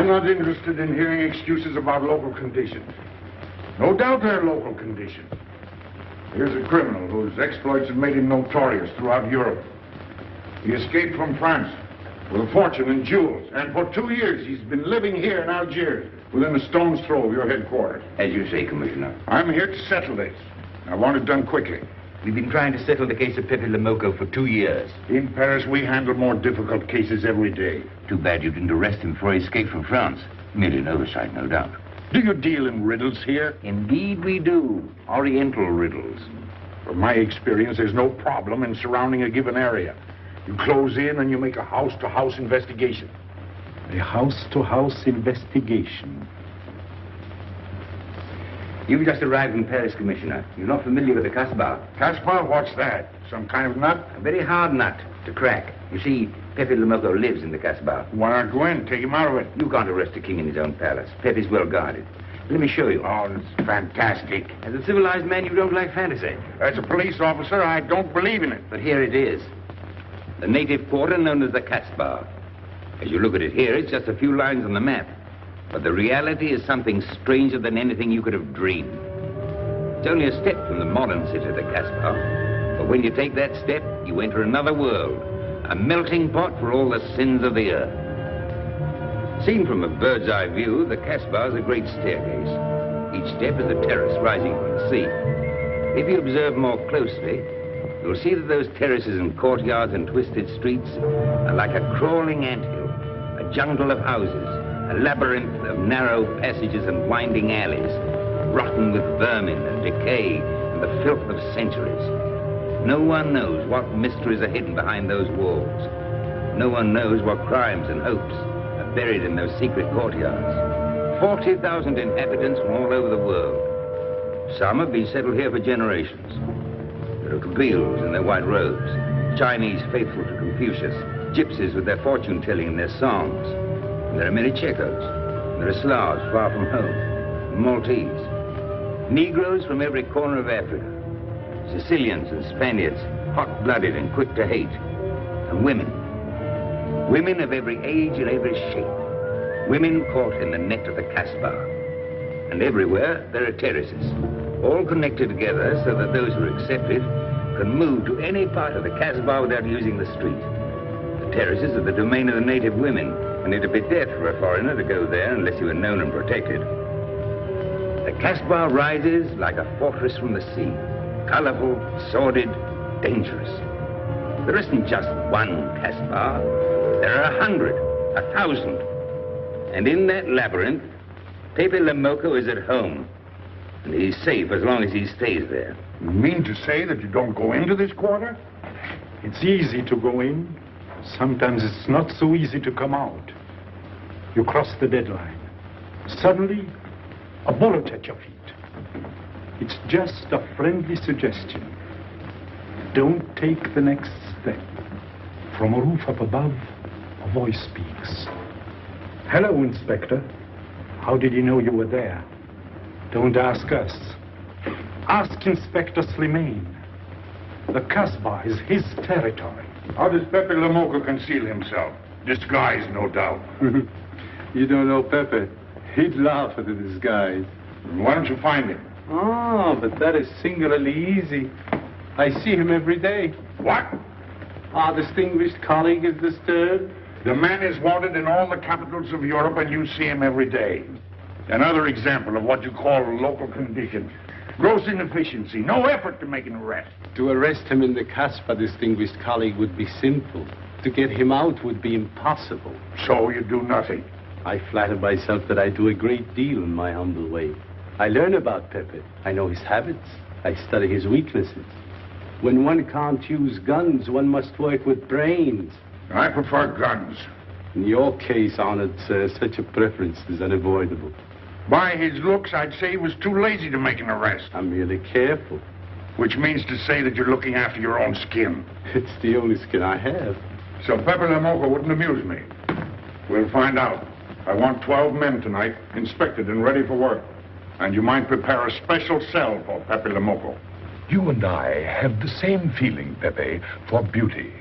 not interested in hearing excuses about local conditions. No doubt they're local conditions. Here's a criminal whose exploits have made him notorious throughout Europe. He escaped from France with a fortune in jewels, and for 2 years he's been living here in Algiers, within a stone's throw of your headquarters. As you say, Commissioner. I'm here to settle this. I want it done quickly. We've been trying to settle the case of Pepe Lemoko for 2 years. In Paris, we handle more difficult cases every day. Too bad you didn't arrest him before he escaped from France. Merely an oversight, no doubt. Do you deal in riddles here? Indeed we do. Oriental riddles. From my experience, there's no problem in surrounding a given area. You close in and you make a house-to-house investigation. A house-to-house investigation. You've just arrived in Paris, Commissioner. You're not familiar with the Casbah. Casbah? What's that? Some kind of nut? A very hard nut to crack. You see, Pepe Lemoko lives in the Casbah. Why not go in? Take him out of it. You can't arrest a king in his own palace. Pepe's well guarded. Let me show you. Oh, it's fantastic. As a civilized man, you don't like fantasy. As a police officer, I don't believe in it. But here it is. The native quarter known as the Casbah. As you look at it here, it's just a few lines on the map. But the reality is something stranger than anything you could have dreamed. It's only a step from the modern city, the Casbah. But when you take that step, you enter another world. A melting pot for all the sins of the earth. Seen from a bird's eye view, the Casbah is a great staircase. Each step is a terrace rising from the sea. If you observe more closely, you'll see that those terraces and courtyards and twisted streets are like a crawling anthill, a jungle of houses, a labyrinth of narrow passages and winding alleys, rotten with vermin and decay and the filth of centuries. No one knows what mysteries are hidden behind those walls. No one knows what crimes and hopes are buried in those secret courtyards. 40,000 inhabitants from all over the world. Some have been settled here for generations. There are Kabyles in their white robes, Chinese faithful to Confucius, gypsies with their fortune-telling and their songs. And there are many Checos. There are Slavs far from home, Maltese, Negroes from every corner of Africa, Sicilians and Spaniards, hot-blooded and quick to hate, and women. Women of every age and every shape. Women caught in the net of the Casbah. And everywhere there are terraces, all connected together so that those who are accepted can move to any part of the Casbah without using the street. The terraces are the domain of the native women, and it'd be death for a foreigner to go there unless you were known and protected. The Casbah rises like a fortress from the sea, colorful, sordid, dangerous. There isn't just one Casbah. There are 100, 1,000. And in that labyrinth, Pepe Lemoko is at home. And he's safe as long as he stays there. You mean to say that you don't go into this quarter? It's easy to go in. Sometimes it's not so easy to come out. You cross the deadline. Suddenly, a bullet at your feet. It's just a friendly suggestion. Don't take the next step. From a roof up above, a voice speaks. Hello, Inspector. How did he know you were there? Don't ask us. Ask Inspector Slimane. The Casbah is his territory. How does Pepe Lemoko conceal himself? Disguise, no doubt. You don't know Pepe. He'd laugh at the disguise. Why don't you find him? Oh, but that is singularly easy. I see him every day. What? Our distinguished colleague is disturbed. The man is wanted in all the capitals of Europe, and you see him every day. Another example of what you call local conditions. Gross inefficiency, no effort to make an arrest. To arrest him in the Casbah, distinguished colleague, would be simple. To get him out would be impossible. So you do nothing? I flatter myself that I do a great deal in my humble way. I learn about Pepe. I know his habits. I study his weaknesses. When one can't use guns, one must work with brains. I prefer guns. In your case, honored sir, such a preference is unavoidable. By his looks, I'd say he was too lazy to make an arrest. I'm merely careful. Which means to say that you're looking after your own skin. It's the only skin I have. So Pepe Lemoko wouldn't amuse me. We'll find out. I want 12 men tonight, inspected and ready for work. And you might prepare a special cell for Pepe Lemoko. You and I have the same feeling, Pepe, for beauty.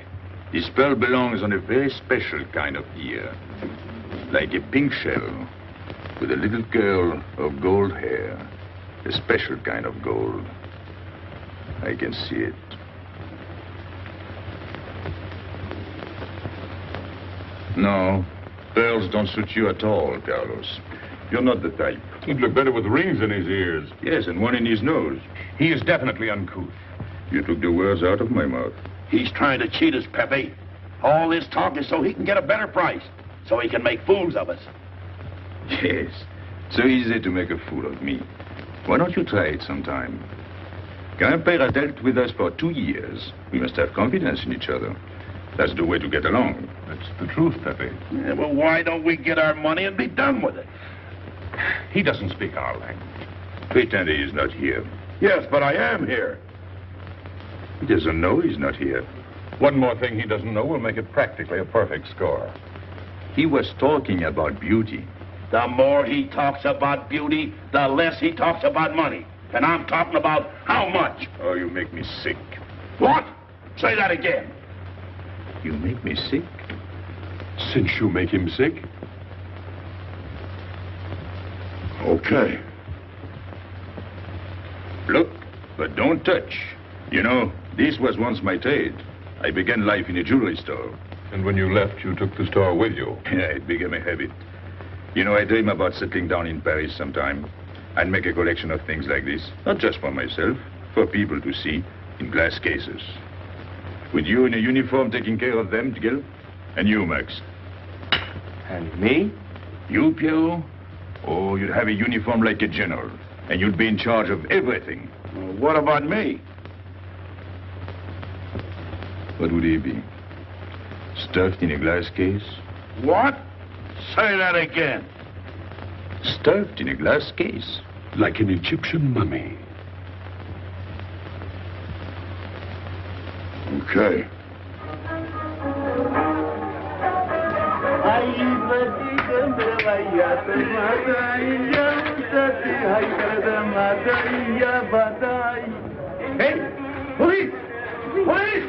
This pearl belongs on a very special kind of ear. like a pink shell, with a little curl of gold hair. A special kind of gold. I can see it. No, pearls don't suit you at all, Carlos. You're not the type. He'd look better with rings in his ears. Yes, and one in his nose. He is definitely uncouth. You took the words out of my mouth. He's trying to cheat us, Pepe. All this talk is so he can get a better price, so he can make fools of us. Yes, so easy to make a fool of me. Why don't you try it sometime? Grandpère has dealt with us for 2 years. We must have confidence in each other. That's the way to get along. That's the truth, Pepe. Yeah, well, why don't we get our money and be done with it? He doesn't speak our language. Pretend he is not here. Yes, but I am here. He doesn't know he's not here. One more thing he doesn't know will make it practically a perfect score. He was talking about beauty. The more he talks about beauty, the less he talks about money. And I'm talking about how much. Oh, you make me sick. What? Say that again. You make me sick? Since you make him sick? Okay. Look, but don't touch. You know, this was once my trade. I began life in a jewelry store. And when you left, you took the store with you. Yeah, it became a habit. You know, I dream about settling down in Paris sometime. I'd make a collection of things like this. Not just for myself, for people to see, in glass cases. With you in a uniform taking care of them, Gil? And you, Max? And me? You, Pierrot? Oh, you'd have a uniform like a general. And you'd be in charge of everything. Well, what about me? What would he be? Stuffed in a glass case? What? Say that again. Stuffed in a glass case. Like an Egyptian mummy. Okay. Hey! Police! Police!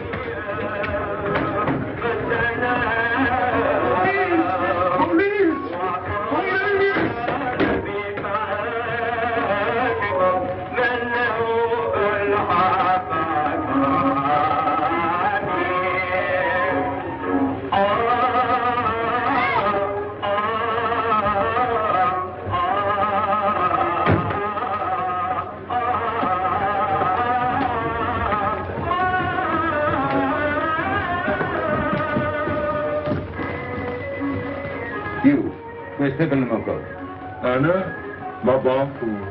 You, where's Pepe Lamoko? Anna, Mabaku.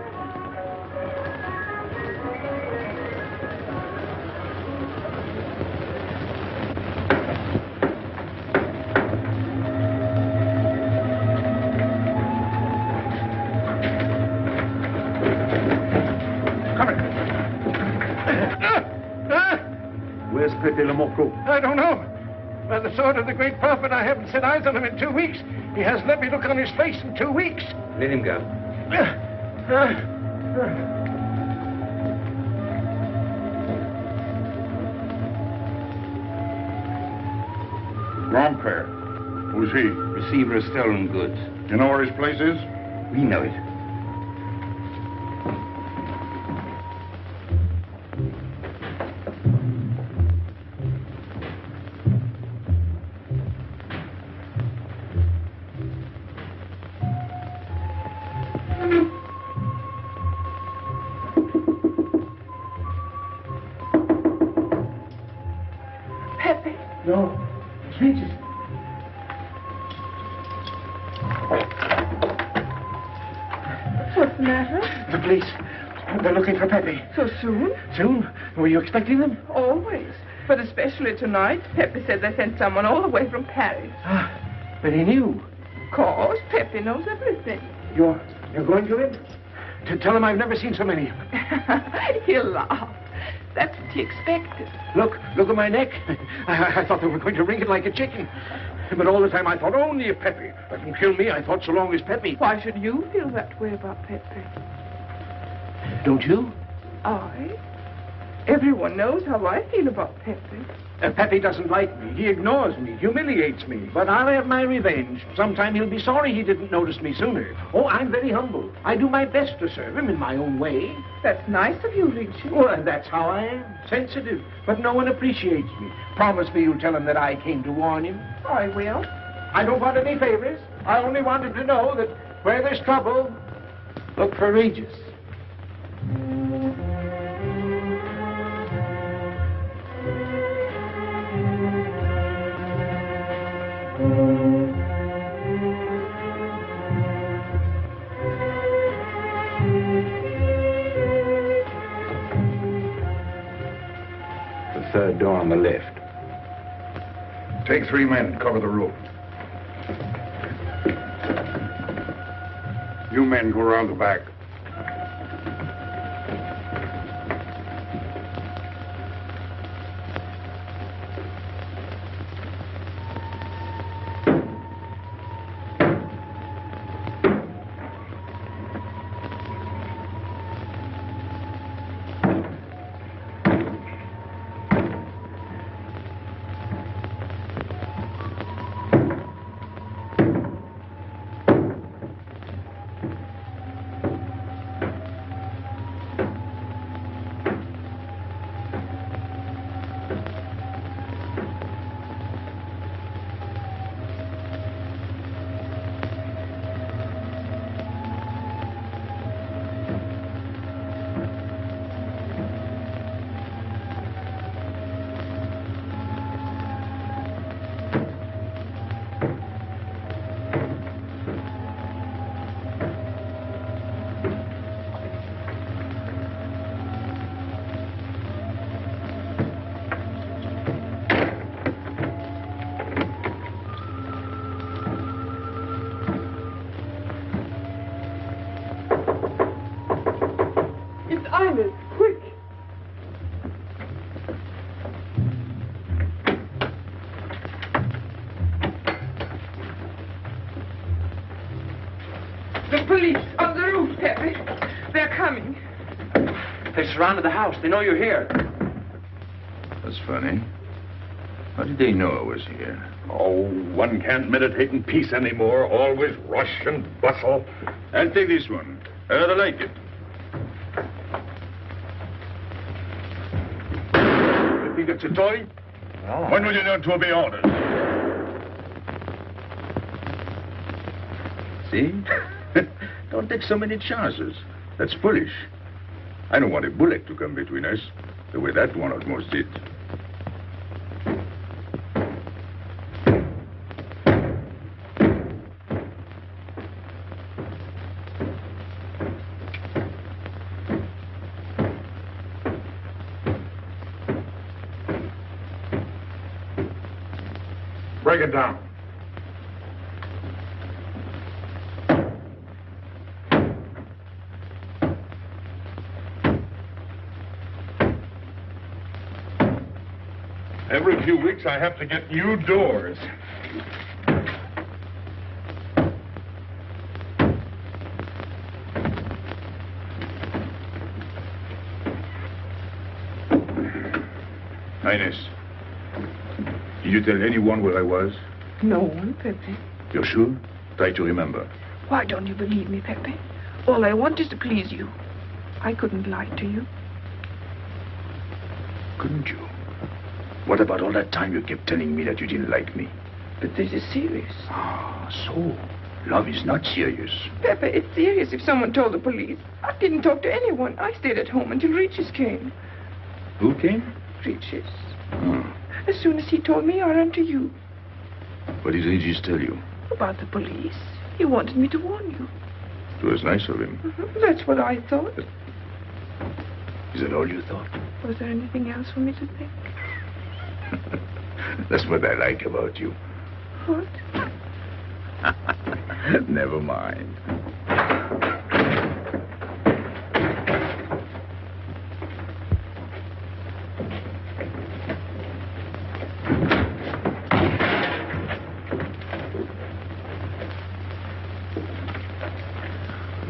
Where's Pepe Lamoko? I don't know. By the sword of the great prophet, I haven't set eyes on him in 2 weeks. He hasn't let me look on his face in 2 weeks. Let him go. Grandpère. Who's he? Receiver of stolen goods. You know where his place is? We know it. The police. They're looking for Pepe. So soon? Soon? Were you expecting them? Always. But especially tonight. Pepe said they sent someone all the way from Paris. Ah, but he knew. Of course, Pepe knows everything. You're going to him? To tell him I've never seen so many. He'll laugh. That's what he expected. Look at my neck. I thought they were going to ring it like a chicken. But all the time I thought only of Pepe. Let them kill me, I thought so long as Pepe. Why should you feel that way about Pepe? Don't you? I? Everyone knows how I feel about Pepe. Pepe doesn't like me. He ignores me, humiliates me. But I'll have my revenge. Sometime he'll be sorry he didn't notice me sooner. Oh, I'm very humble. I do my best to serve him in my own way. That's nice of you, Richard. Well, and that's how I am. Sensitive. But no one appreciates me. Promise me you'll tell him that I came to warn him. I will. I don't want any favors. I only want him to know that where there's trouble, look for Regis. The third door on the left. Take 3 men, cover the roof. You men go around the back. Surrounded the house. They know you're here. That's funny. How did they know I was here? Oh, one can't meditate in peace anymore. Always rush and bustle. I'll take this one. I rather like it. You think it's a toy? Oh. When will you learn to obey orders? See? Don't take so many chances. That's foolish. I don't want a bullet to come between us, the way that one almost did. Break it down. Every few weeks, I have to get new doors. Highness, did you tell anyone where I was? No one, Pepe. You're sure? Try to remember. Why don't you believe me, Pepe? All I want is to please you. I couldn't lie to you. Couldn't you? What about all that time you kept telling me that you didn't like me? But this is serious. Ah, so love is not serious. Pepe, it's serious if someone told the police. I didn't talk to anyone. I stayed at home until Regis came. Who came? Regis. Hmm. As soon as he told me, I ran to you. What did Regis tell you? About the police. He wanted me to warn you. It was nice of him. That's what I thought. Is that all you thought? Was there anything else for me to think? That's what I like about you. What? Never mind.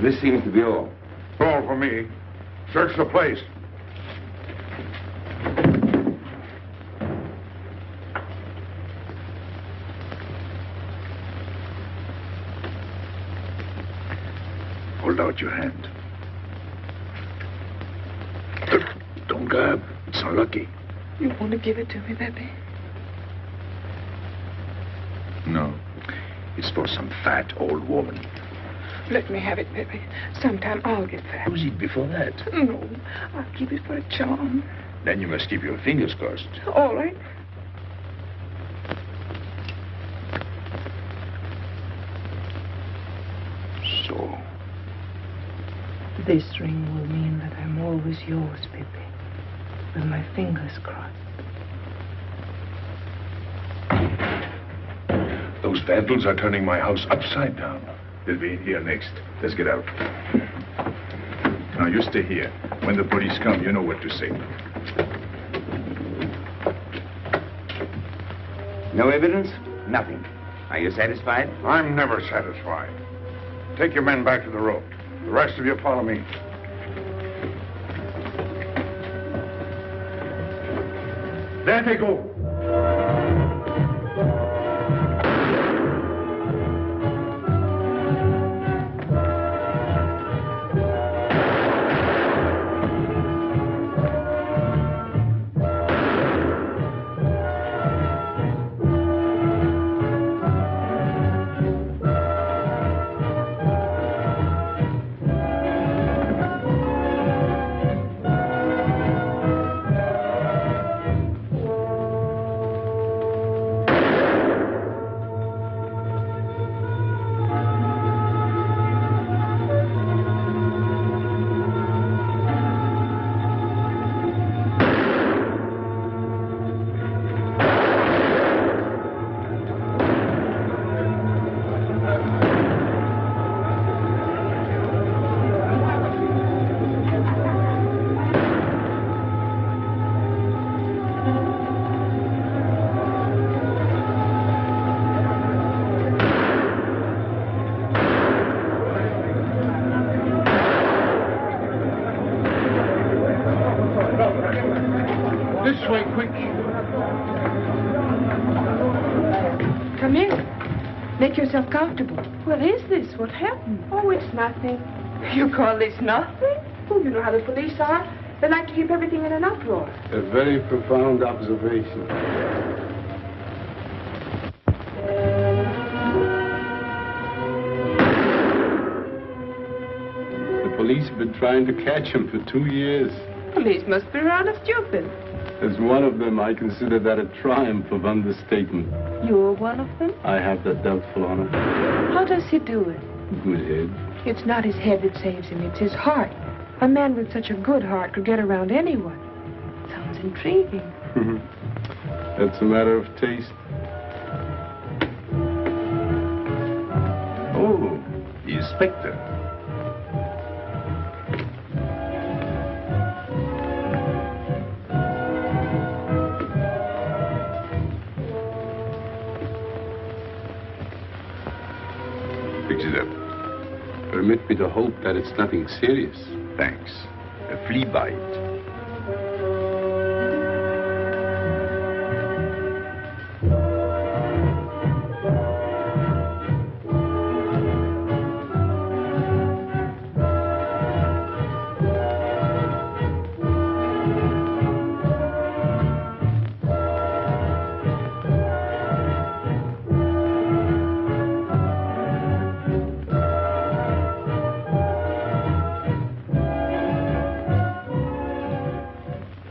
This seems to be all. All for me. Search the place. out your hand. Don't grab. It's unlucky. You want to give it to me, baby? No. It's for some fat old woman. Let me have it, baby. Sometime I'll get fat. Use it before that. No, I'll keep it for a charm. Then you must keep your fingers crossed. All right. So. This ring will mean that I'm always yours, baby. With my fingers crossed. Those vandals are turning my house upside down. They'll be in here next. Let's get out. Now, you stay here. When the police come, you know what to say. No evidence? Nothing. Are you satisfied? I'm never satisfied. Take your men back to the road. The rest of you follow me. There they go. Come in. Make yourself comfortable. What is this? What happened? Oh, it's nothing. You call this nothing? Oh, you know how the police are. They like to keep everything in an uproar. A very profound observation. The police have been trying to catch him for 2 years. Police must be rather stupid. As one of them, I consider that a triumph of understatement. You're one of them? I have that doubtful honor. How does he do it? Good head. It's not his head that saves him, it's his heart. A man with such a good heart could get around anyone. Sounds intriguing. That's a matter of taste. Oh, the inspector. Fix it up. Permit me to hope that it's nothing serious. Thanks. A flea bite.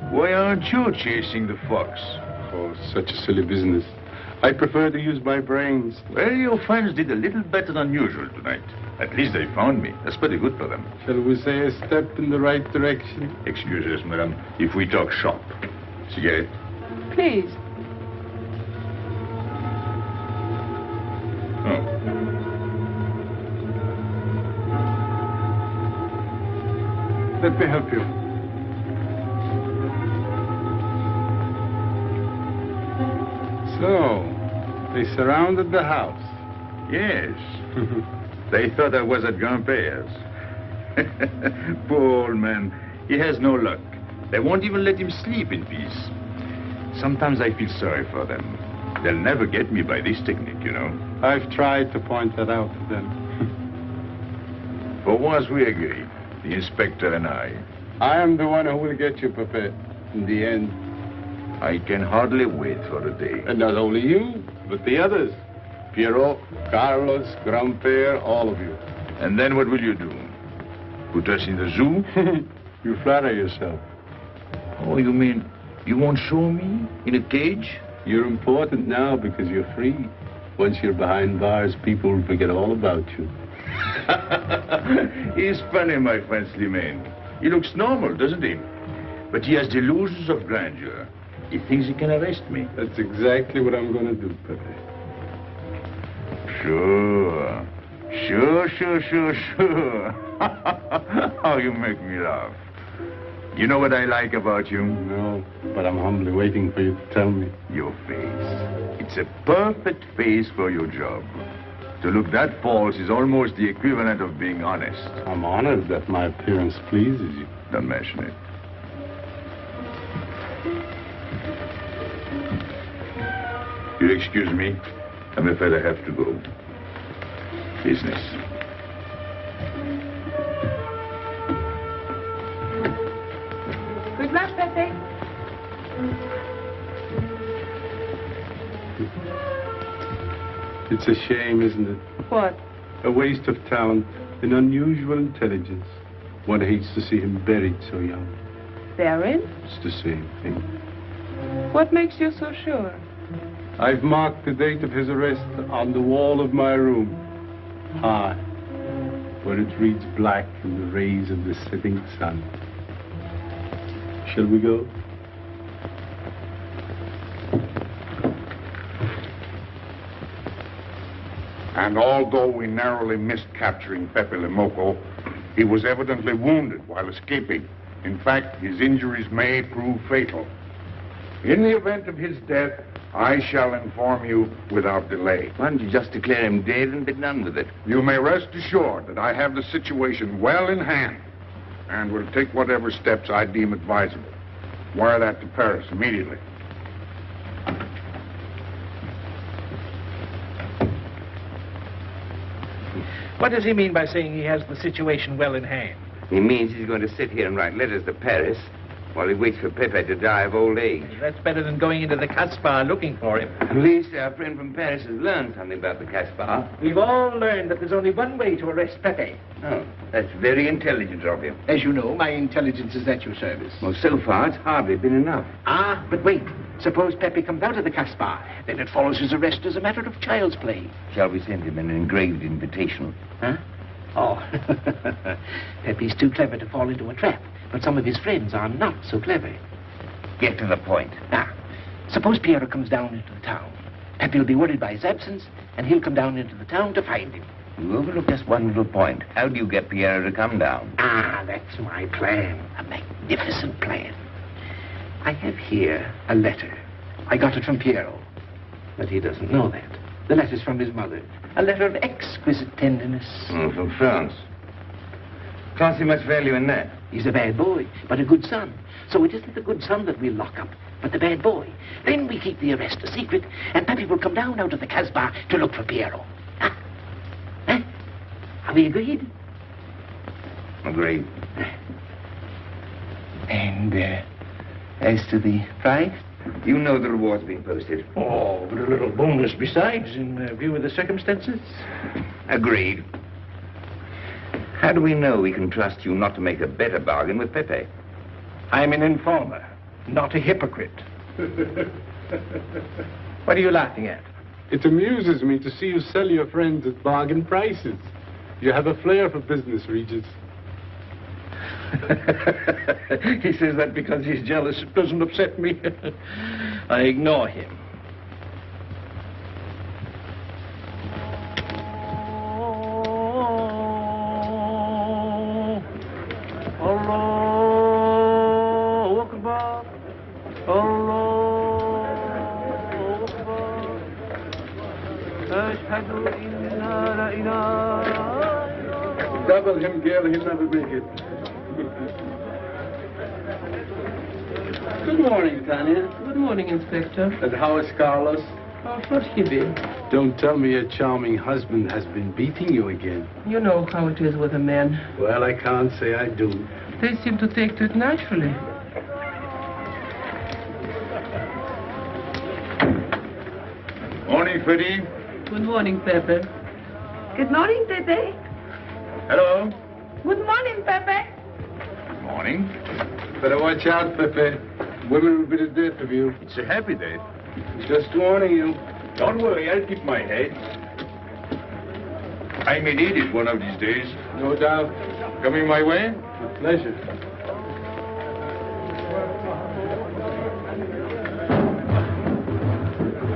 Why aren't you chasing the fox? Oh, such a silly business. I prefer to use my brains. Well, your friends did a little better than usual tonight. At least they found me. That's pretty good for them. Shall we say a step in the right direction? Excuse us, madam, if we talk shop. Cigarette? Please. Oh. Let me help you. So, they surrounded the house. Yes. They thought I was at Grandpère's. Poor old man. He has no luck. They won't even let him sleep in peace. Sometimes I feel sorry for them. They'll never get me by this technique, you know. I've tried to point that out to them. For once we agree, the inspector and I. I am the one who will get you, Pepe, in the end. I can hardly wait for the day. And not only you, but the others. Piero, Carlos, Grandpere, all of you. And then what will you do? Put us in the zoo? You flatter yourself. Oh, you mean you won't show me in a cage? You're important now because you're free. Once you're behind bars, people will forget all about you. He's funny, my friend Slimane. He looks normal, doesn't he? But he has delusions of grandeur. He thinks he can arrest me. That's exactly what I'm going to do, Pepe. Sure. Sure. How you make me laugh. You know what I like about you? No, but I'm humbly waiting for you to tell me. Your face. It's a perfect face for your job. To look that false is almost the equivalent of being honest. I'm honored that my appearance pleases you. Don't mention it. You'll excuse me. I'm afraid I have to go. Business. Good luck, Pepe. It's a shame, isn't it? What? A waste of talent, an unusual intelligence. One hates to see him buried so young. Buried? It's the same thing. What makes you so sure? I've marked the date of his arrest on the wall of my room. High, where it reads black in the rays of the setting sun. Shall we go? And although we narrowly missed capturing Pepe Lemoco, he was evidently wounded while escaping. In fact, his injuries may prove fatal. In the event of his death, I shall inform you without delay. Why don't you just declare him dead and be done with it? You may rest assured that I have the situation well in hand and will take whatever steps I deem advisable. Wire that to Paris immediately. What does he mean by saying he has the situation well in hand? He means he's going to sit here and write letters to Paris while he waits for Pepe to die of old age. That's better than going into the Casbah looking for him. At least our friend from Paris has learned something about the Casbah. We've all learned that there's only one way to arrest Pepe. Oh, that's very intelligent of him. As you know, my intelligence is at your service. Well, so far, it's hardly been enough. Ah, but wait. Suppose Pepe comes out of the Casbah. Then it follows his arrest as a matter of child's play. Shall we send him an engraved invitation? Huh? Oh, Pepe's too clever to fall into a trap. But some of his friends are not so clever. Get to the point. Now, suppose Piero comes down into the town. Pepe will be worried by his absence, and he'll come down into the town to find him. You overlook just one little point. How do you get Piero to come down? Ah, that's my plan. A magnificent plan. I have here a letter. I got it from Piero. But he doesn't know that. The letter's from his mother. A letter of exquisite tenderness. From France. Can't see much value in that. He's a bad boy, but a good son. So it isn't the good son that we'll lock up, but the bad boy. Then we keep the arrest a secret, and Pepe will come down out of the Casbah to look for Piero. Huh? Huh? Are we agreed? Agreed. And, as to the prize? You know the reward's been posted. Oh, but a little bonus besides, in view of the circumstances. Agreed. How do we know we can trust you not to make a better bargain with Pepe? I'm an informer, not a hypocrite. What are you laughing at? It amuses me to see you sell your friends at bargain prices. You have a flair for business, Regis. He says that because he's jealous. It doesn't upset me. I ignore him. Double him, girl, he'll never make it. Good morning, Tanya. Good morning, Inspector. And how is Carlos? Oh, forgive. Don't tell me your charming husband has been beating you again. You know how it is with a man. Well, I can't say I do. They seem to take to it naturally. Morning, Freddie. Good morning, Pepe. Good morning, Pepe. Hello. Good morning, Pepe. Morning. Better watch out, Pepe. Women will be the death of you. It's a happy day. Just warning you. Don't worry, I'll keep my head. I may need it one of these days. No doubt. Coming my way? With pleasure.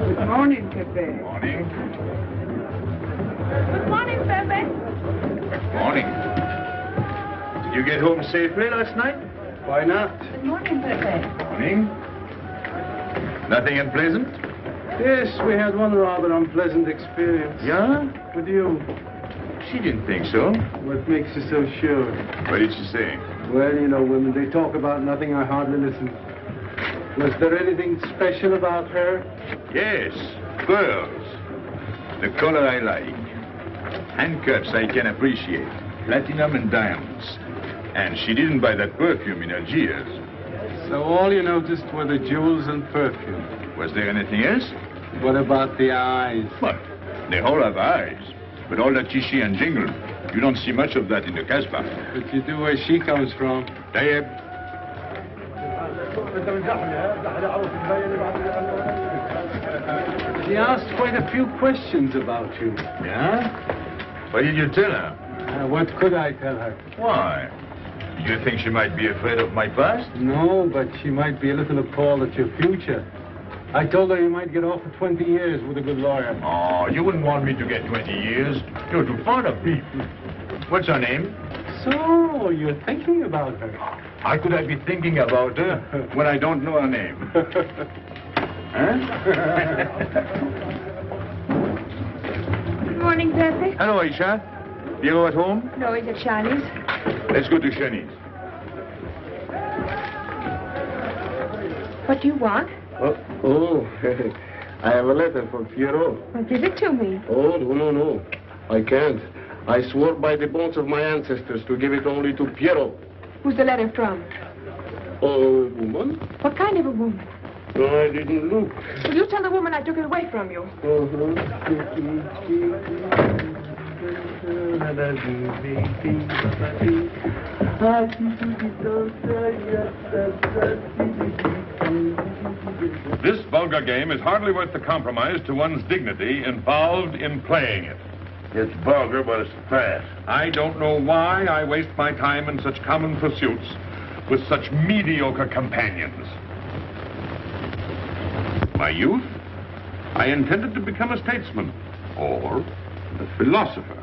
Good morning, Pepe. Morning. Good morning, Pepe. Morning. Did you get home safely last night? Why not? Good morning, Pepe. Morning. Nothing unpleasant? Yes, we had one rather unpleasant experience. Yeah? With you. She didn't think so. What makes you so sure? What did she say? Well, you know, women, they talk about nothing. I hardly listen. Was there anything special about her? Yes, pearls. The color I like. Handcuffs I can appreciate. Platinum and diamonds. And she didn't buy that perfume in Algiers. So all you noticed were the jewels and perfume. Was there anything else? What about the eyes? What? They all have eyes. But all that chichi and jingle, you don't see much of that in the Casbah. But you do where she comes from. Tayyib. She asked quite a few questions about you. Yeah? What did you tell her? What could I tell her? Why? Did you think she might be afraid of my past? No, but she might be a little appalled at your future. I told her you might get off for 20 years with a good lawyer. Oh, you wouldn't want me to get 20 years. You're too fond of people. What's her name? So, you're thinking about her. How could I be thinking about her when I don't know her name? Huh? Good morning, Pepe. Hello, Aisha. Piero at home? No, he's at Shani's. Let's go to Shani's. What do you want? Oh, I have a letter for Piero. Well, give it to me. Oh, no. I can't. I swore by the bones of my ancestors to give it only to Piero. Who's the letter from? Oh, woman? What kind of a woman? No, I didn't look. Will you tell the woman I took it away from you? This vulgar game is hardly worth the compromise to one's dignity involved in playing it. It's vulgar, but it's fast. I don't know why I waste my time in such common pursuits with such mediocre companions. My youth, I intended to become a statesman or a philosopher.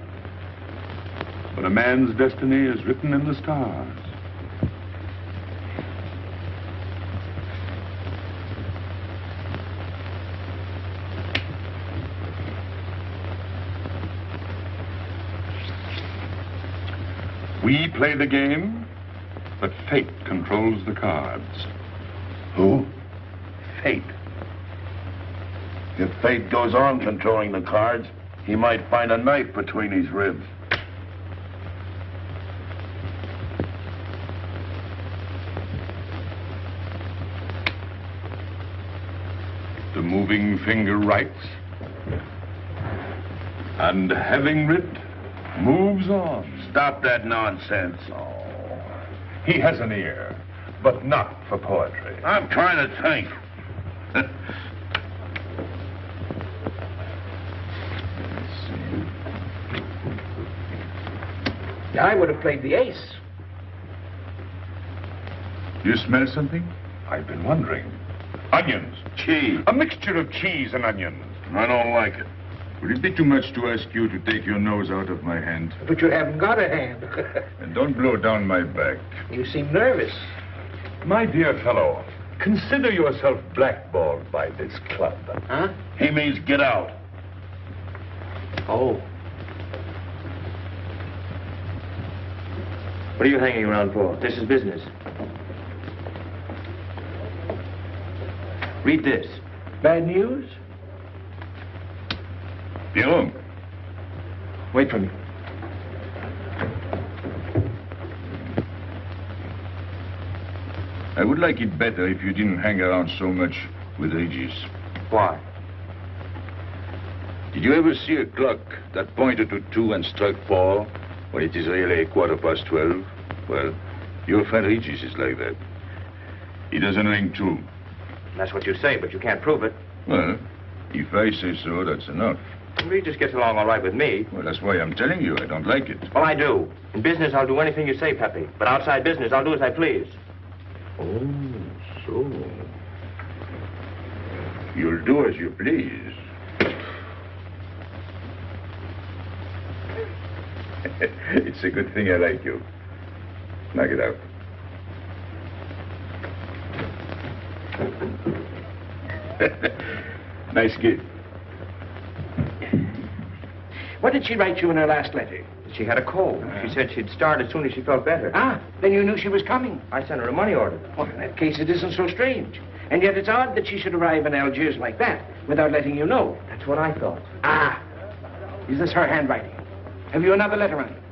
But a man's destiny is written in the stars. We play the game, but fate controls the cards. Who? Fate. If fate goes on controlling the cards, he might find a knife between his ribs. The moving finger writes, and having writ, moves on. Stop that nonsense. Oh, he has an ear, but not for poetry. I'm trying to think. I would have played the ace. You smell something? I've been wondering. Onions. Cheese. A mixture of cheese and onions. I don't like it. Would it be too much to ask you to take your nose out of my hand? But you haven't got a hand. And don't blow down my back. You seem nervous. My dear fellow, consider yourself blackballed by this club. Huh? He means get out. Oh. What are you hanging around for? This is business. Read this. Bad news? Pierrot. Wait for me. I would like it better if you didn't hang around so much with Regis. Why? Did you ever see a clock that pointed to 2 and struck 4 when it is really 12:15? Well, your friend Regis is like that. He doesn't ring 2. That's what you say, but you can't prove it. Well, if I say so, that's enough. Regis gets along all right with me. Well, that's why I'm telling you I don't like it. Well, I do. In business, I'll do anything you say, Pepe. But outside business, I'll do as I please. Oh, so. You'll do as you please. It's a good thing I like you. Knock it out. Nice kid. What did she write you in her last letter? She had a cold. She said she'd start as soon as she felt better. Ah, then you knew she was coming. I sent her a money order. Well, in that case, it isn't so strange. And yet it's odd that she should arrive in Algiers like that without letting you know. That's what I thought. Ah, is this her handwriting? Have you another letter on it?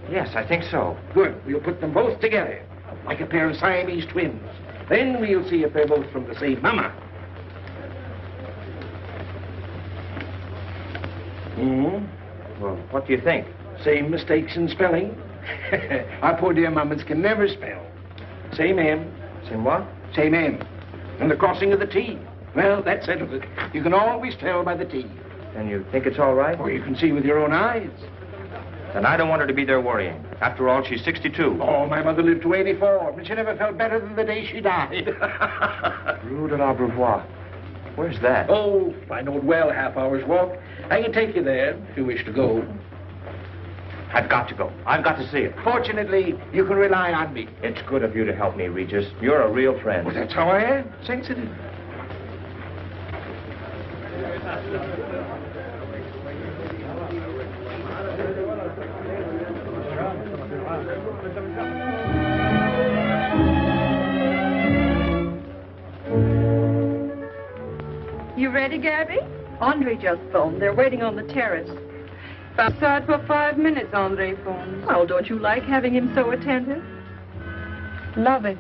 Yes, I think so. Good. We'll put them both together, like a pair of Siamese twins. Then we'll see if they're both from the same mama. Well, what do you think? Same mistakes in spelling. Our poor dear mamas can never spell. Same M. Same what? Same M. And the crossing of the T. Well, that settles it. You can always tell by the T. And you think it's all right? Or you can see with your own eyes. Then I don't want her to be there worrying. After all, she's 62. Oh, my mother lived to 84, but she never felt better than the day she died. Rue de l'Abreuvoir. Where's that? Oh, fine old well, half-hour's walk. I can take you there if you wish to go. I've got to go. I've got to see it. Fortunately, you can rely on me. It's good of you to help me, Regis. You're a real friend. Well, that's how I am. Sensitive. You ready, Gaby? Andre just phoned. They're waiting on the terrace. Outside for 5 minutes, Andre phones. Oh, don't you like having him so attentive? Love it.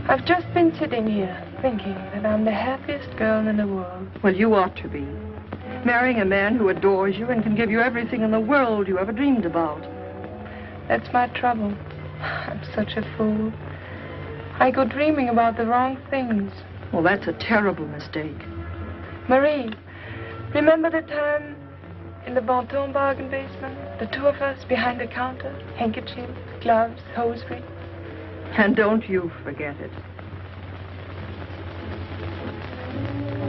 I've just been sitting here thinking that I'm the happiest girl in the world. Well, you ought to be. Marrying a man who adores you and can give you everything in the world you ever dreamed about. That's my trouble. I'm such a fool. I go dreaming about the wrong things. Well, that's a terrible mistake. Marie, remember the time in the Bonton bargain basement? The 2 of us behind the counter, handkerchiefs, gloves, hosiery. And don't you forget it.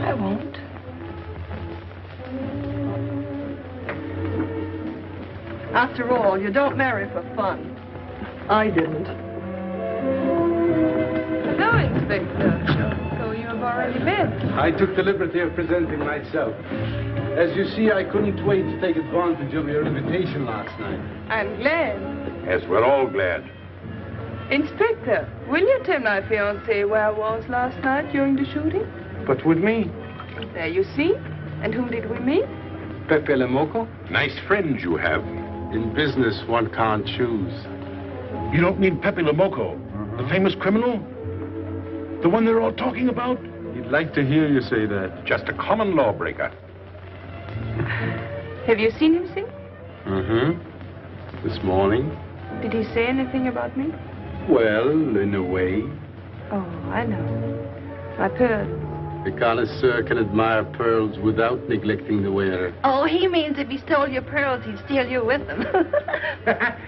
I won't. After all, you don't marry for fun. I didn't. Hello, Inspector. So you have already met. I took the liberty of presenting myself. As you see, I couldn't wait to take advantage of your invitation last night. I'm glad. Yes, we're all glad. Inspector, will you tell my fiancé where I was last night during the shooting? But with me? There you see. And whom did we meet? Pepe Le Moco? Nice friends you have. In business, one can't choose. You don't mean Pepe Le Moco, the famous criminal? The one they're all talking about? He'd like to hear you say that. Just a common lawbreaker. Have you seen him since? Mm-hmm. This morning. Did he say anything about me? Well, in a way. Oh, I know. My pearls. The connoisseur can admire pearls without neglecting the wearer. Oh, he means if he stole your pearls, he'd steal you with them.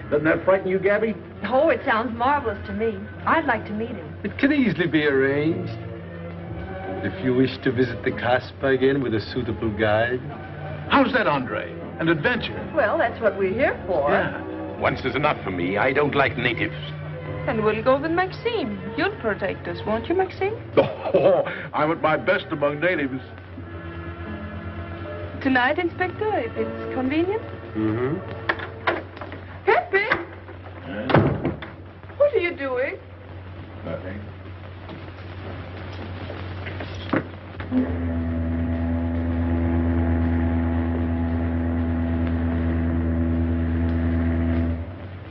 Doesn't that frighten you, Gaby? Oh, it sounds marvelous to me. I'd like to meet him. It can easily be arranged. If you wish to visit the Casbah again with a suitable guide. How's that, Andre? An adventure? Well, that's what we're here for. Yeah. Once is enough for me. I don't like natives. And we'll go with Maxime. You'll protect us, won't you, Maxime? Oh, I'm at my best among natives. Tonight, Inspector, if it's convenient. Mm-hmm. Pepe! What are you doing? Nothing.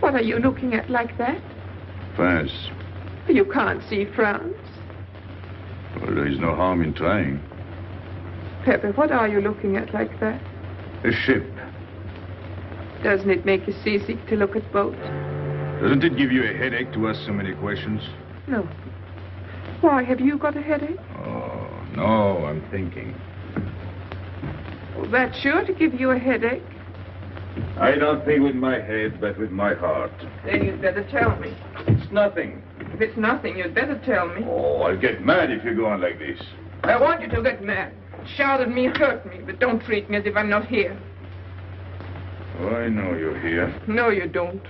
What are you looking at like that? France. You can't see France. Well, there is no harm in trying. Pepe, what are you looking at like that? A ship. Doesn't it make you seasick to look at boats? Doesn't it give you a headache to ask so many questions? No. Why, have you got a headache? Oh, no, I'm thinking. Well, that's sure to give you a headache. I don't think with my head, but with my heart. Then you'd better tell me. It's nothing. If it's nothing, you'd better tell me. Oh, I'll get mad if you go on like this. I want you to get mad. Shout at me, hurt me, but don't treat me as if I'm not here. Oh, I know you're here. No, you don't.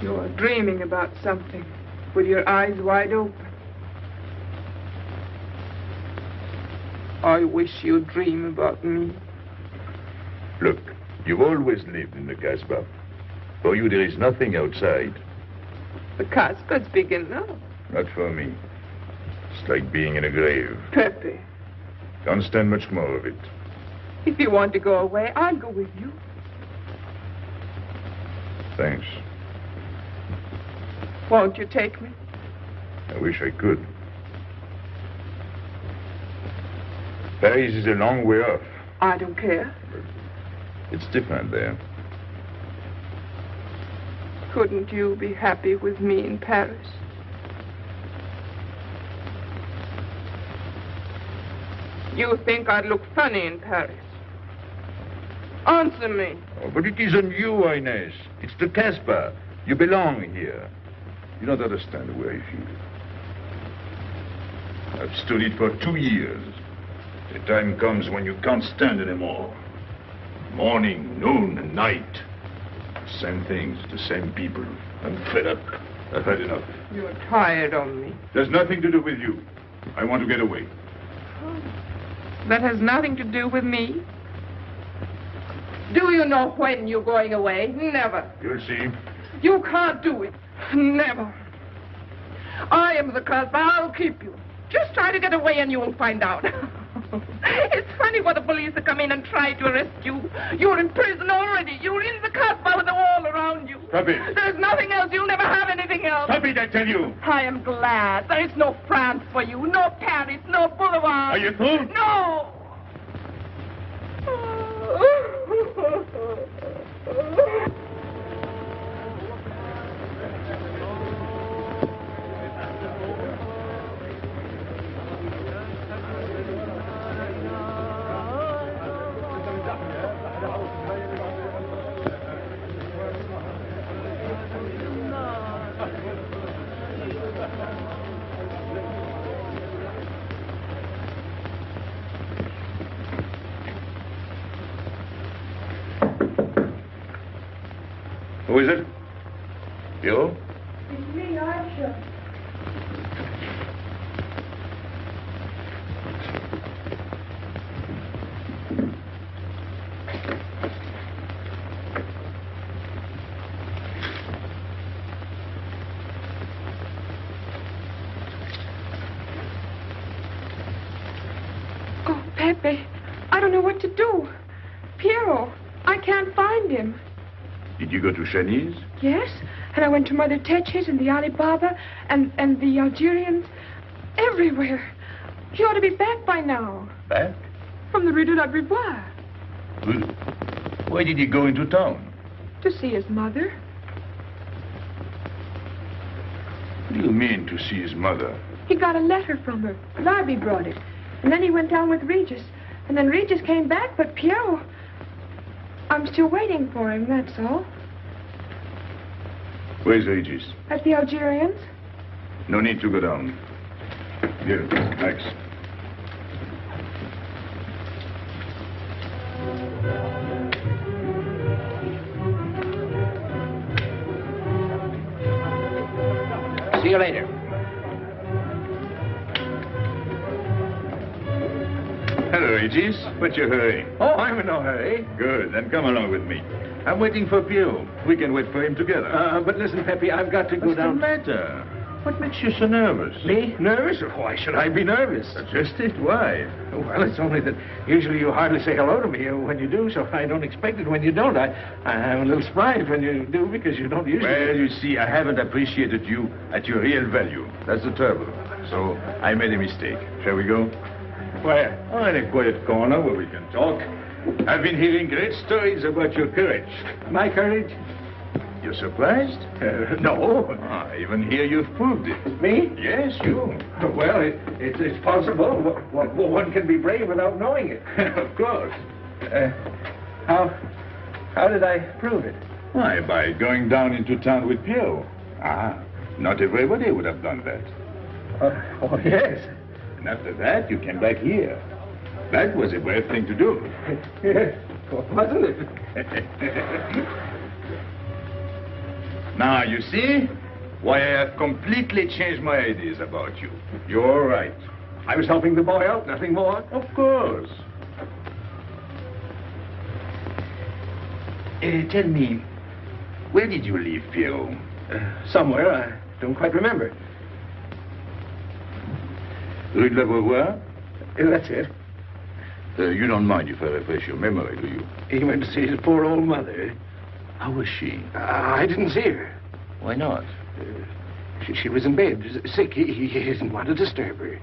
You're dreaming about something with your eyes wide open. I wish you'd dream about me. Look, you've always lived in the Casbah. For you, there is nothing outside. The Casbah's big enough. Not for me. It's like being in a grave. Pepe, Can't stand much more of it. if you want to go away, I'll go with you. Thanks. Won't you take me? I wish I could. Paris is a long way off. I don't care. It's different there. Couldn't you be happy with me in Paris? You think I'd look funny in Paris? Answer me. Oh, but it isn't you, Inez. It's the Casbah. You belong here. You don't understand the way I feel. I've stood it for 2 years. The time comes when you can't stand anymore. Morning, noon, and night. Same things, the same people. I'm fed up. I've had enough. You're tired of me. There's nothing to do with you. I want to get away. That has nothing to do with me. Do you know when you're going away? Never. You'll see. You can't do it. Never. I am the Casbah. I'll keep you. Just try to get away and you'll find out. It's funny what the police will come in and try to arrest you. You're in prison already. You're in the Casbah with the wall around you. Stop it. There's nothing else. You'll never have anything else. Stop it, I tell you. I am glad. There is no France for you. No Paris. No Boulevard. Are you through? No. Who is it? You? It's me, Aisha. Oh, Pepe, I don't know what to do. Piero, I can't find him. Did you go to Chinese? Yes, and I went to Mother Tetch's and the Alibaba and the Algerians. Everywhere. He ought to be back by now. Back? From the Rue de la Brivoire. Why did he go into town? To see his mother. What do you mean, to see his mother? He got a letter from her. Larby brought it. And then he went down with Regis. And then Regis came back, but Piero... I'm still waiting for him, that's all. Where's Regis? At the Algerians. No need to go down. Here, thanks. See you later. Hello, Regis. What's your hurry? Oh, I'm in no hurry. Good, then come along with me. I'm waiting for Pio. We can wait for him together. But listen, Pepe, I've got to go What's down. the matter? What makes you so nervous? Me? Nervous? Why should I be nervous? Just it. Why? Well, it's only that usually you hardly say hello to me when you do, so I don't expect it when you don't. I'm a little surprised when you do because you don't usually... Well, you see, I haven't appreciated you at your real value. That's the trouble. So I made a mistake. Shall we go? Where? Oh, in a quiet corner where we can talk. I've been hearing great stories about your courage. My courage? You're surprised? No. I even hear you've proved it. Me? Yes, you. Well, it's possible. One can be brave without knowing it. Of course. How did I prove it? Why, by going down into town with Pierre. Not everybody would have done that. Oh, yes. And after that, you came back here. That was a brave thing to do. Yes, wasn't it? Now, you see why I have completely changed my ideas about you. You're right. I was helping the boy out, nothing more. Of course. Tell me, where did you leave Pierrot? Somewhere, I don't quite remember. Rue de la Beauvoir? That's it. You don't mind if I refresh your memory, do you? He went to see his poor old mother. How was she? I didn't see her. Why not? She was in bed, sick. He didn't want to disturb her.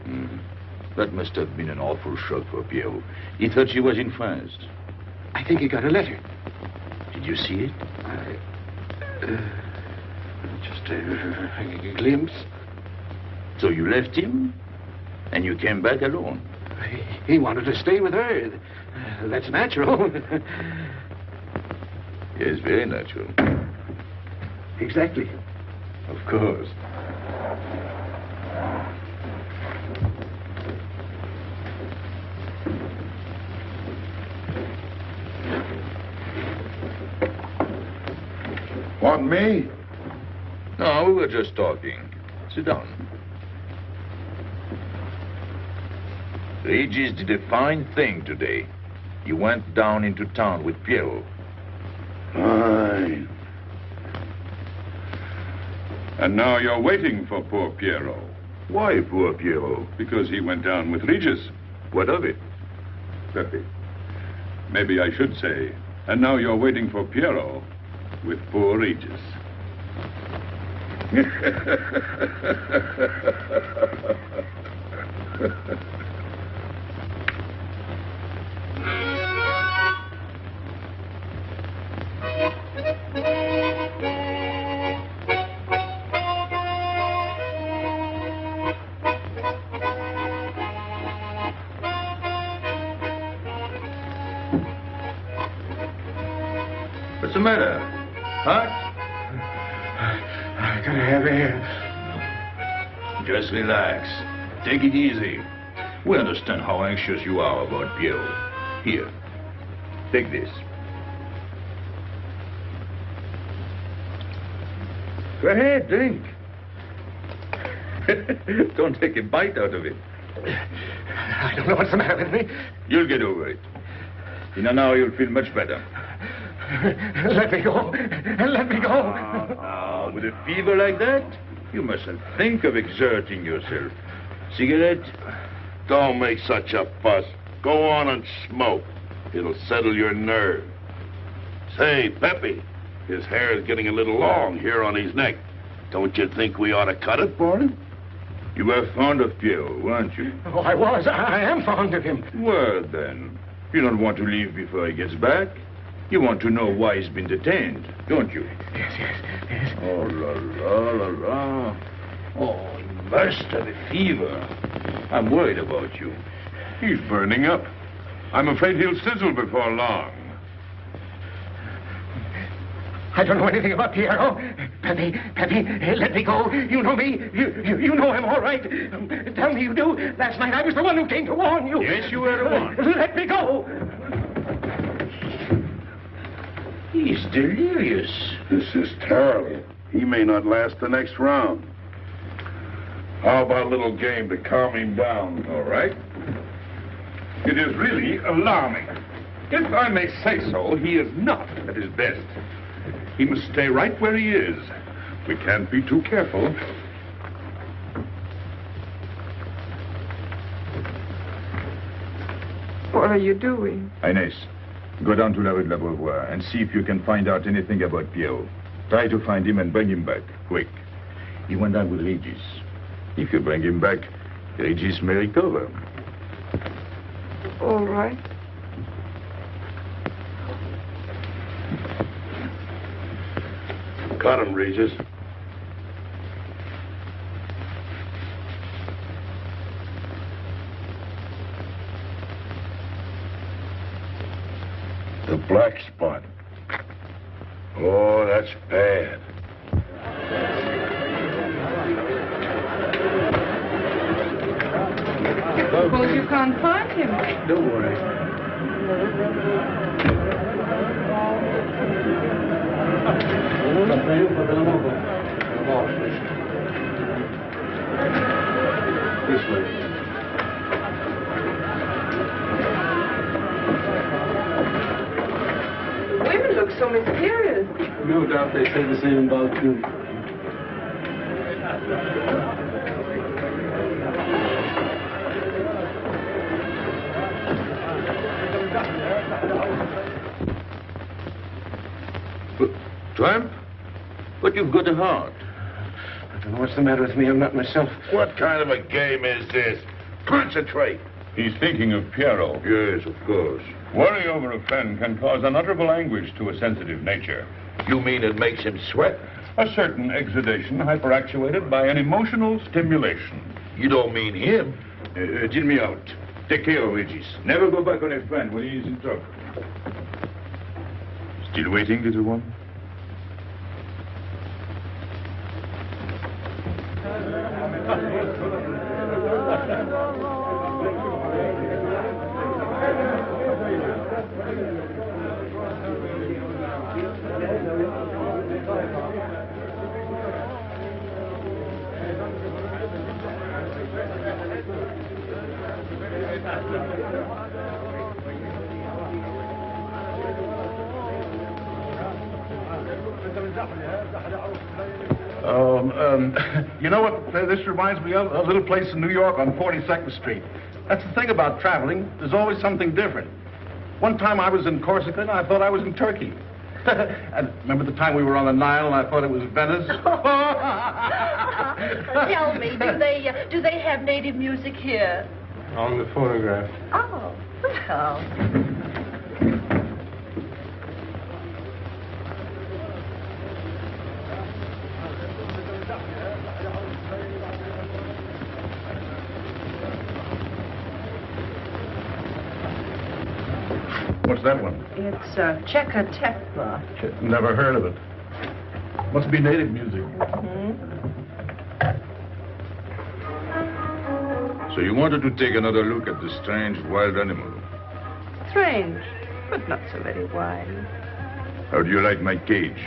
That must have been an awful shock for Pierrot. He thought she was in France. I think he got a letter. Did you see it? Just a glimpse. So you left him, and you came back alone? He wanted to stay with her. That's natural. Yes, very natural. Exactly. Of course. Want me? No, we were just talking. Sit down. Regis did a fine thing today. You went down into town with Pierrot. Fine. And now you're waiting for poor Pierrot. Why poor Pierrot? Because he went down with Regis. What of it? Pepe. Maybe I should say, and now you're waiting for Pierrot with poor Regis. What's the matter? Hot? I gotta have air. Just relax. Take it easy. We understand how anxious you are about Pierrot. Here, take this. Go ahead, drink. Don't take a bite out of it. I don't know what's the matter with me. You'll get over it. In an hour, you'll feel much better. Let me go. Let me go. Now, with a fever like that, you mustn't think of exerting yourself. Cigarette? Don't make such a fuss. Go on and smoke. It'll settle your nerve. Say, Pepe, his hair is getting a little long here on his neck. Don't you think we ought to cut it for him? You were fond of Pierrot, weren't you? Oh, I was. I am fond of him. Well, then, you don't want to leave before he gets back. You want to know why he's been detained, don't you? Yes. Oh, la, la. Oh, he must have a fever. I'm worried about you. He's burning up. I'm afraid he'll sizzle before long. I don't know anything about Pierrot. Pepe, let me go. You know me. You know him all right. Tell me you do. Last night I was the one who came to warn you. Yes, you were the one. Let me go. He's delirious. This is terrible. He may not last the next round. How about a little game to calm him down? All right. It is really alarming. If I may say so, he is not at his best. He must stay right where he is. We can't be too careful. What are you doing? Inés, go down to La Rue de la Beauvoir and see if you can find out anything about Pierrot. Try to find him and bring him back, quick. He went down with Regis. If you bring him back, Regis may recover. All right. Got him, Regis. The black spot. Oh, that's bad. Suppose you can't find him. Don't worry. This way. Women look so mysterious. No doubt they say the same about you. Tramp? But you've got a heart. I don't know what's the matter with me. I'm not myself. What kind of a game is this? Concentrate. He's thinking of Pierrot. Yes, of course. Worry over a friend can cause unutterable anguish to a sensitive nature. You mean it makes him sweat? A certain exudation hyperactuated by an emotional stimulation. You don't mean him? Deal me out. Take care of Regis. Never go back on a friend when he is in trouble. Still waiting, little one? You know what this reminds me of? A little place in New York on 42nd Street. That's the thing about traveling. There's always something different. One time I was in Corsica and I thought I was in Turkey. And remember the time we were on the Nile and I thought it was Venice? Tell me, do they have native music here? On the phonograph. Oh, well. What's that one? It's Checker Tekla. Never heard of it. Must be native music. So you wanted to take another look at the strange wild animal. Strange, but not so very wild. How do you like my cage?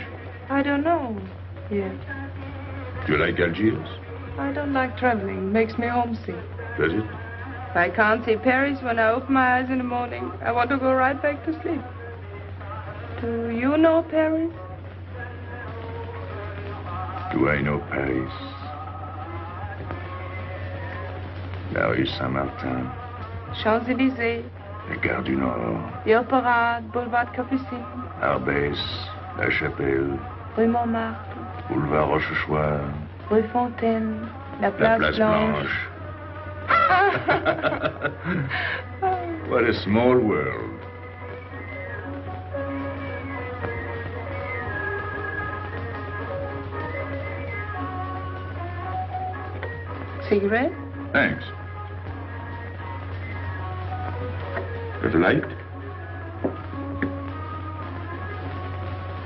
I don't know yet. Do you like Algiers? I don't like traveling. Makes me homesick. Does it? If I can't see Paris when I open my eyes in the morning, I want to go right back to sleep. Do you know Paris? Do I know Paris? La rue Saint-Martin. Champs-Élysées. La Gare du Nord. The Opera, Boulevard Capucine. Arbès. La Chapelle. Rue Montmartre. Boulevard Rochechouart. Rue Fontaine. La La Place, Place Blanche. Blanche. What a small world. Cigarette? Thanks. Got a light?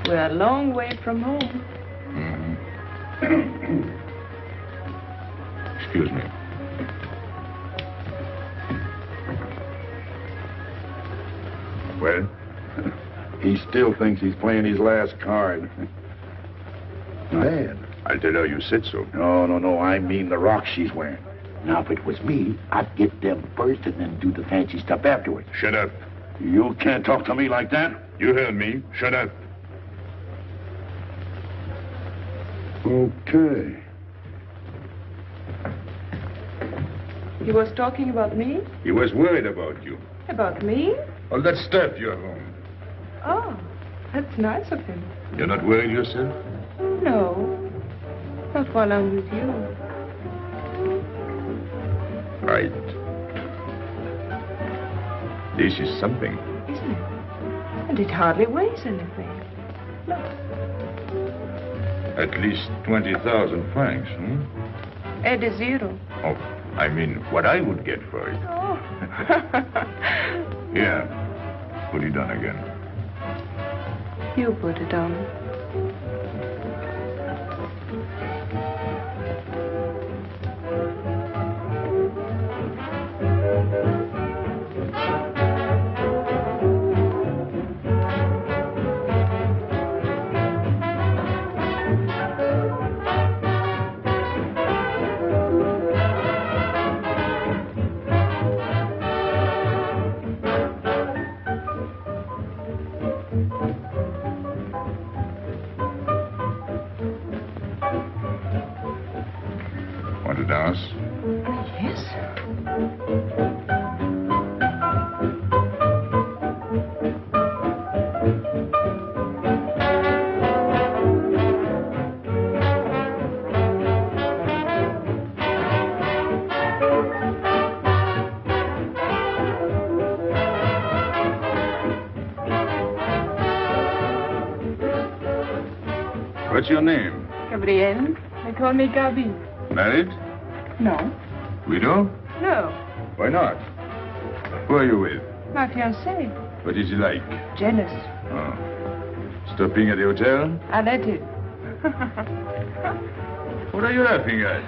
We're a long way from home. Excuse me. Well? He still thinks he's playing his last card. Bad. I'll tell her you said so. No. I mean the rock she's wearing. Now, if it was me, I'd get them first and then do the fancy stuff afterwards. Shut up. You can't talk to me like that. You heard me. Shut up. Okay. He was talking about me? He was worried about you. About me? All that stuff you have on. Oh, that's nice of him. You're not worried yourself? No. Not while I'm with you. Right. This is something. Isn't it? And it hardly weighs anything. Look. At least 20,000 francs, Add a zero. Oh, I mean, what I would get for it. Oh. Here. Put it on again. You put it on. Want to dance? Yes. What's your name? Gabrielle. They call me Gaby. Married? No. Widow? No. Why not? Who are you with? My fiancé. What is he like? Jealous. Oh. Stopping at the hotel? I let it. What are you laughing at?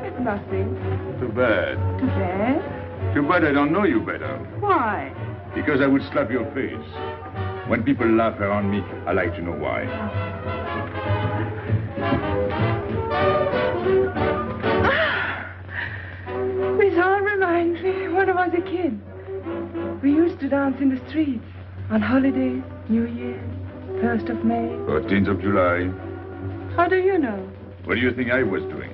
It's nothing. Too bad. Too bad? Too bad I don't know you better. Why? Because I would slap your face. When people laugh around me, I like to know why. This all reminds me when I was a kid. We used to dance in the streets on holidays, New Year, 1st of May. 14th of July. How do you know? What do you think I was doing?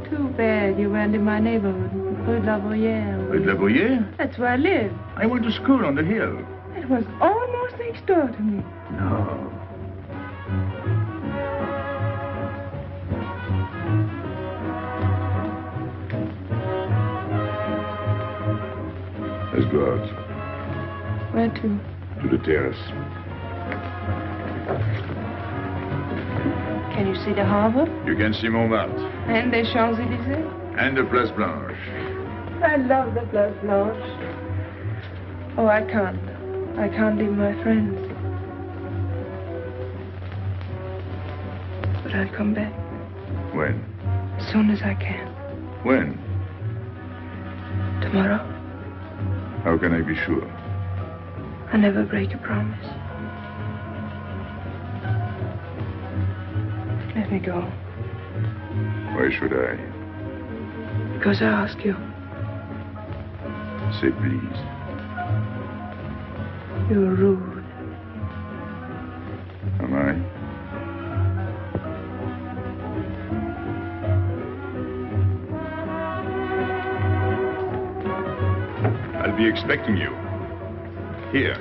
Too bad you weren't in my neighborhood, Rue de la Bruyère. Rue de la Bruyère? That's where I live. I went to school on the hill. It was almost next door to me. No. Let's go out. Where to? To the terrace. Can you see the harbor? You can see Montmartre. And the Champs-Élysées? And the Place Blanche. I love the Place Blanche. Oh, I can't. I can't leave my friends. But I'll come back. When? As soon as I can. When? Tomorrow. How can I be sure? I never break a promise. Let me go. Why should I? Because I ask you. Say please. You're rude. Am I? I'll be expecting you. Here.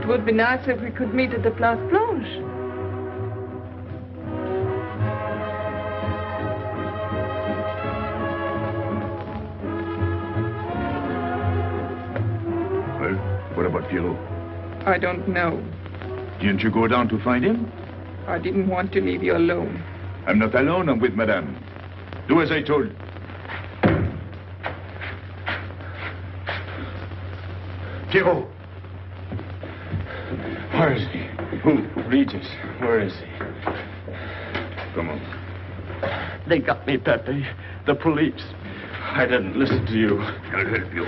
It would be nice if we could meet at the Place Blanche. Well, what about Pierrot? I don't know. Didn't you go down to find him? I didn't want to leave you alone. I'm not alone, I'm with Madame. Do as I told. Pierrot. Where is he? Who? Regis. Where is he? Come on. They got me, Pepe. The police. I didn't listen to you. I'll help you.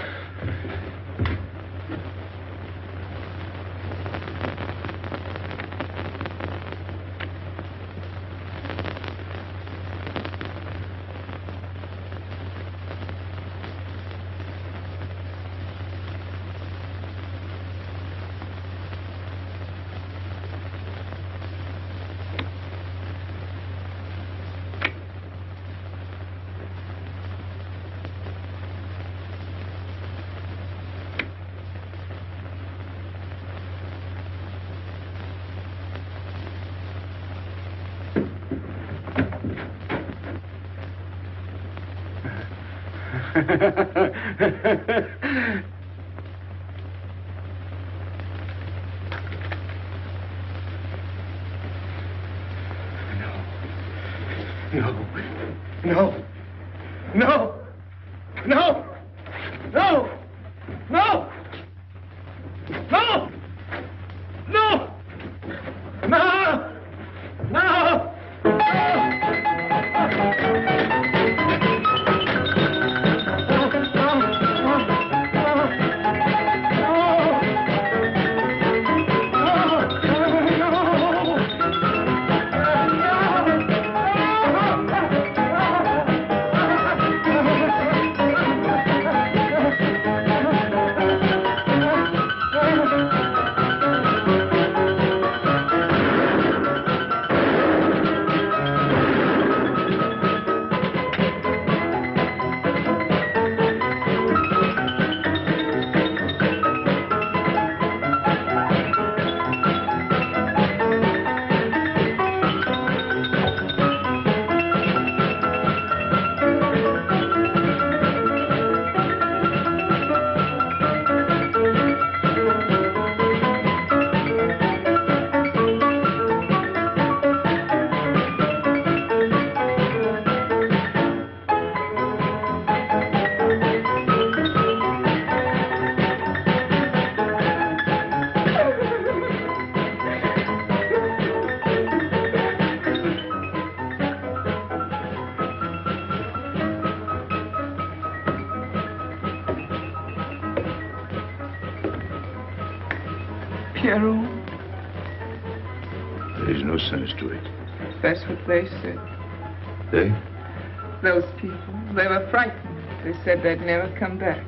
No. No. No. No. No. No. No. No. No. No. Pierrot, There is no sense to it. that's what they said. They? Those people, they were frightened. They said they'd never come back.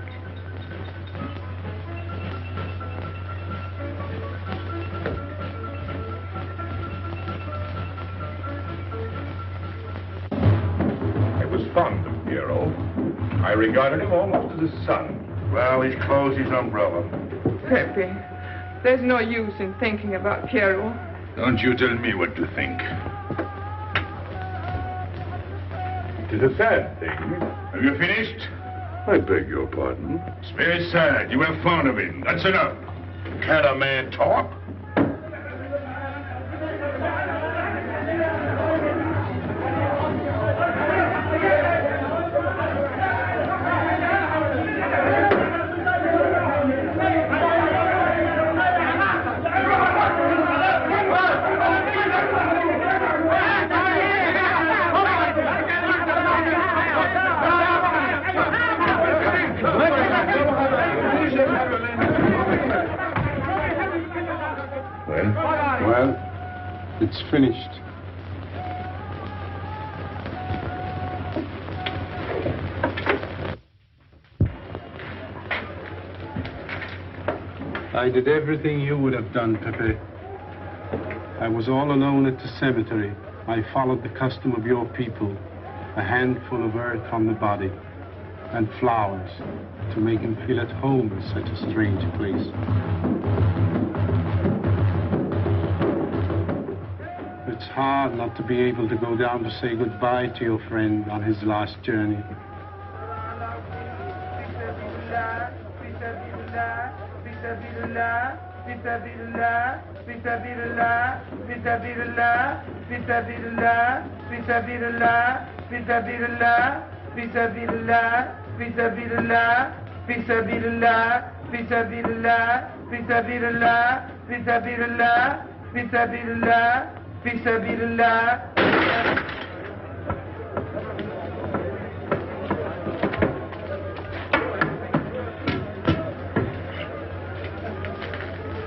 I was fond of Pierrot. I regarded him almost as a son. Well, he's closed his umbrella. Pepe, there's no use in thinking about Pierrot. Don't you tell me what to think. It is a sad thing. Have you finished? I beg your pardon. It's very sad. You were fond of him. That's enough. Can't a man talk? Well, it's finished. I did everything you would have done, Pepe. I was all alone at the cemetery. I followed the custom of your people, a handful of earth on the body, and flowers to make him feel at home in such a strange place. It's hard not to be able to go down to say goodbye to your friend on his last journey.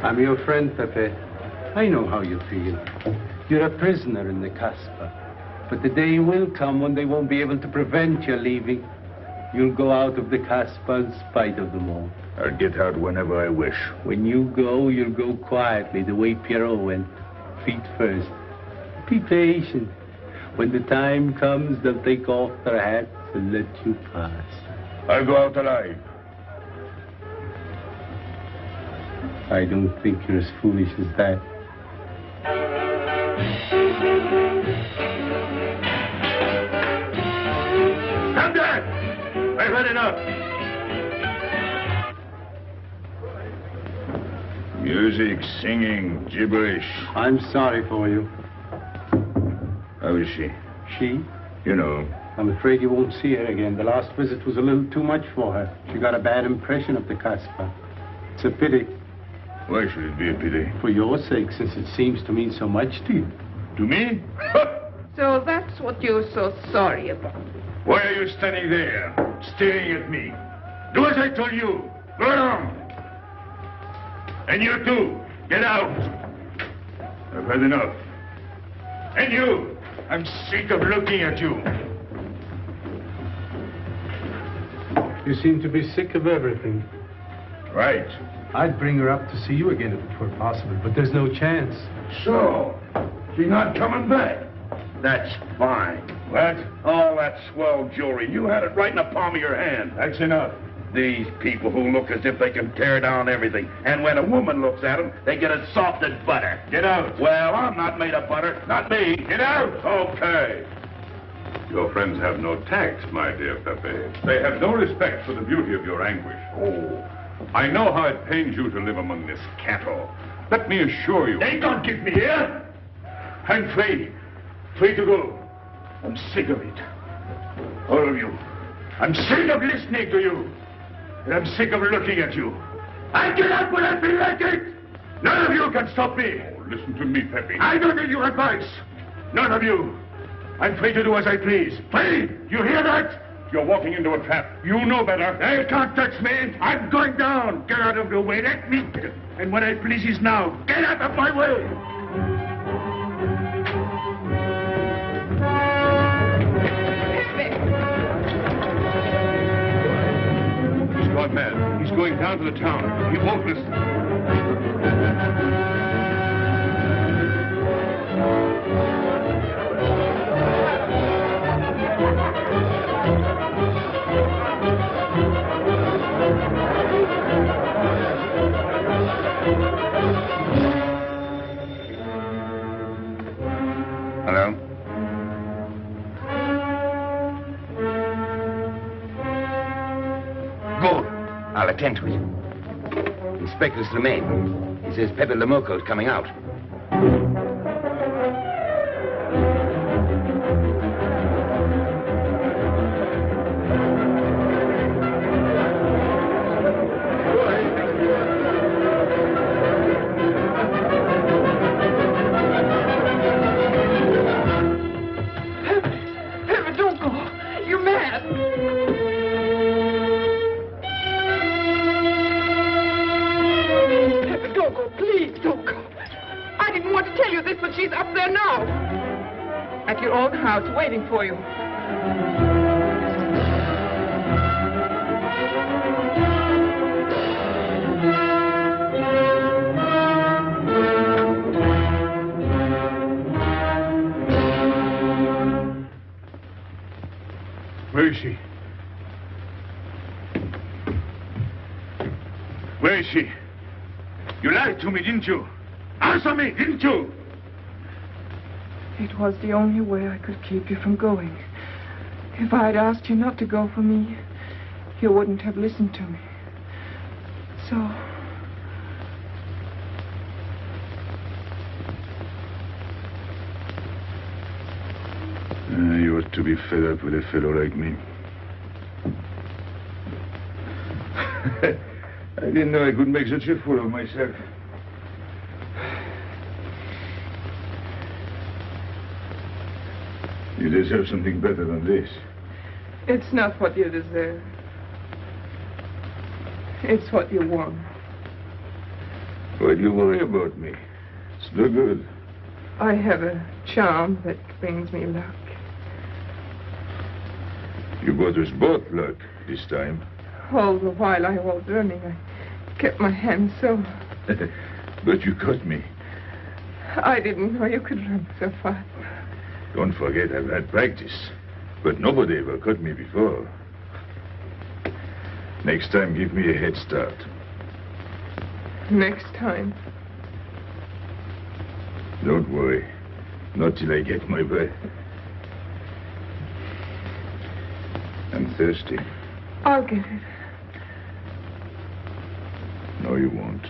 I'm your friend, Pepe. I know how you feel. You're a prisoner in the Casbah. But the day will come when they won't be able to prevent your leaving. You'll go out of the Casbah in spite of them all. I'll get out whenever I wish. When you go, you'll go quietly, the way Pierrot went. Feet first. Be patient. When the time comes, they'll take off their hats and let you pass. I'll go out alive. I don't think you're as foolish as that. Stand there! I've had had enough. Music, singing, gibberish. I'm sorry for you. How is she? She? You know. I'm afraid you won't see her again. The last visit was a little too much for her. She got a bad impression of the Casbah. It's a pity. Why should it be a pity? For your sake, since it seems to mean so much to you. To me? So that's what you're so sorry about. Why are you standing there, staring at me? Do as I told you. Go on. And you too. Get out. I've had enough. And you. I'm sick of looking at you. You seem to be sick of everything. Right. I'd bring her up to see you again if it were possible, but there's no chance. So, she's not coming back. That's fine. What? All that swell jewelry, you had it right in the palm of your hand. That's enough. These people who look as if they can tear down everything. And when a woman looks at them, they get as soft as butter. Get out. Well, I'm not made of butter. Not me. Get out. Okay. Your friends have no tact, my dear Pepe. They have no respect for the beauty of your anguish. Oh, I know how it pains you to live among this cattle. Let me assure you... They don't give me here. I'm free. Free to go. I'm sick of it. All of you. I'm sick of listening to you. And I'm sick of looking at you. I get out when I feel like it. None of you can stop me. Oh, listen to me, Pepe. I don't need your advice. None of you. I'm free to do as I please. Free! You hear that? You're walking into a trap. You know better. They can't touch me. I'm going down. Get out of the way. Let me... And when I please is now. Get out of my way. He's gone mad. He's going down to the town. He won't listen. Hello? Good. I'll attend to it. Inspector Slemaine. He says Pepe Lamoco's coming out. Waiting for you. Where is she? Where is she? You lied to me, didn't you? Answer me, didn't you? It was the only way I could keep you from going. If I had asked you not to go for me, you wouldn't have listened to me. So... You ought to be fed up with a fellow like me. I didn't know I could make such a fool of myself. You deserve something better than this. It's not what you deserve. It's what you want. Why do you worry about me? It's no good. I have a charm that brings me luck. You brought us both luck this time. All the while I was running, I kept my hand so... But you caught me. I didn't know you could run so fast. Don't forget, I've had practice. But nobody ever caught me before. Next time, give me a head start. Next time? Don't worry. Not till I get my breath. I'm thirsty. I'll get it. No, you won't.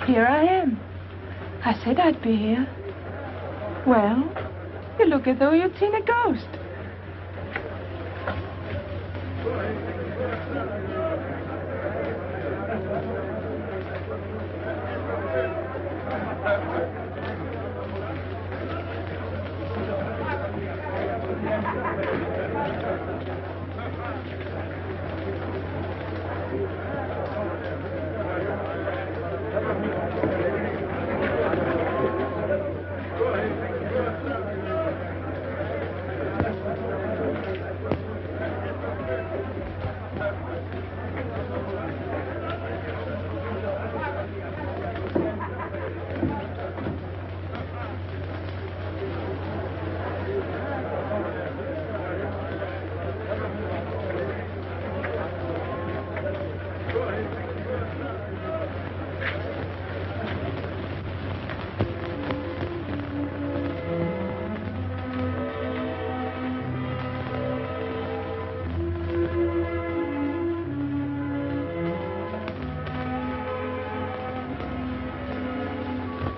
Here I am. I said I'd be here. Well, you look as though you'd seen a ghost.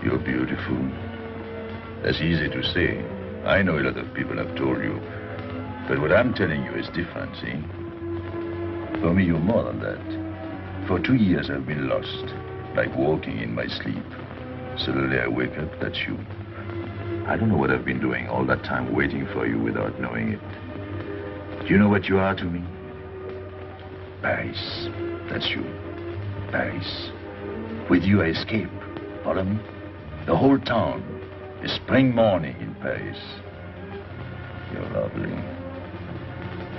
You're beautiful. That's easy to say. I know a lot of people have told you. But what I'm telling you is different, see? For me, you're more than that. For 2 years, I've been lost, like walking in my sleep. Suddenly, I wake up, that's you. I don't know what I've been doing all that time waiting for you without knowing it. Do you know what you are to me? Paris. That's you. Paris. With you, I escape. Follow me? The whole town. A spring morning in Paris. You're lovely.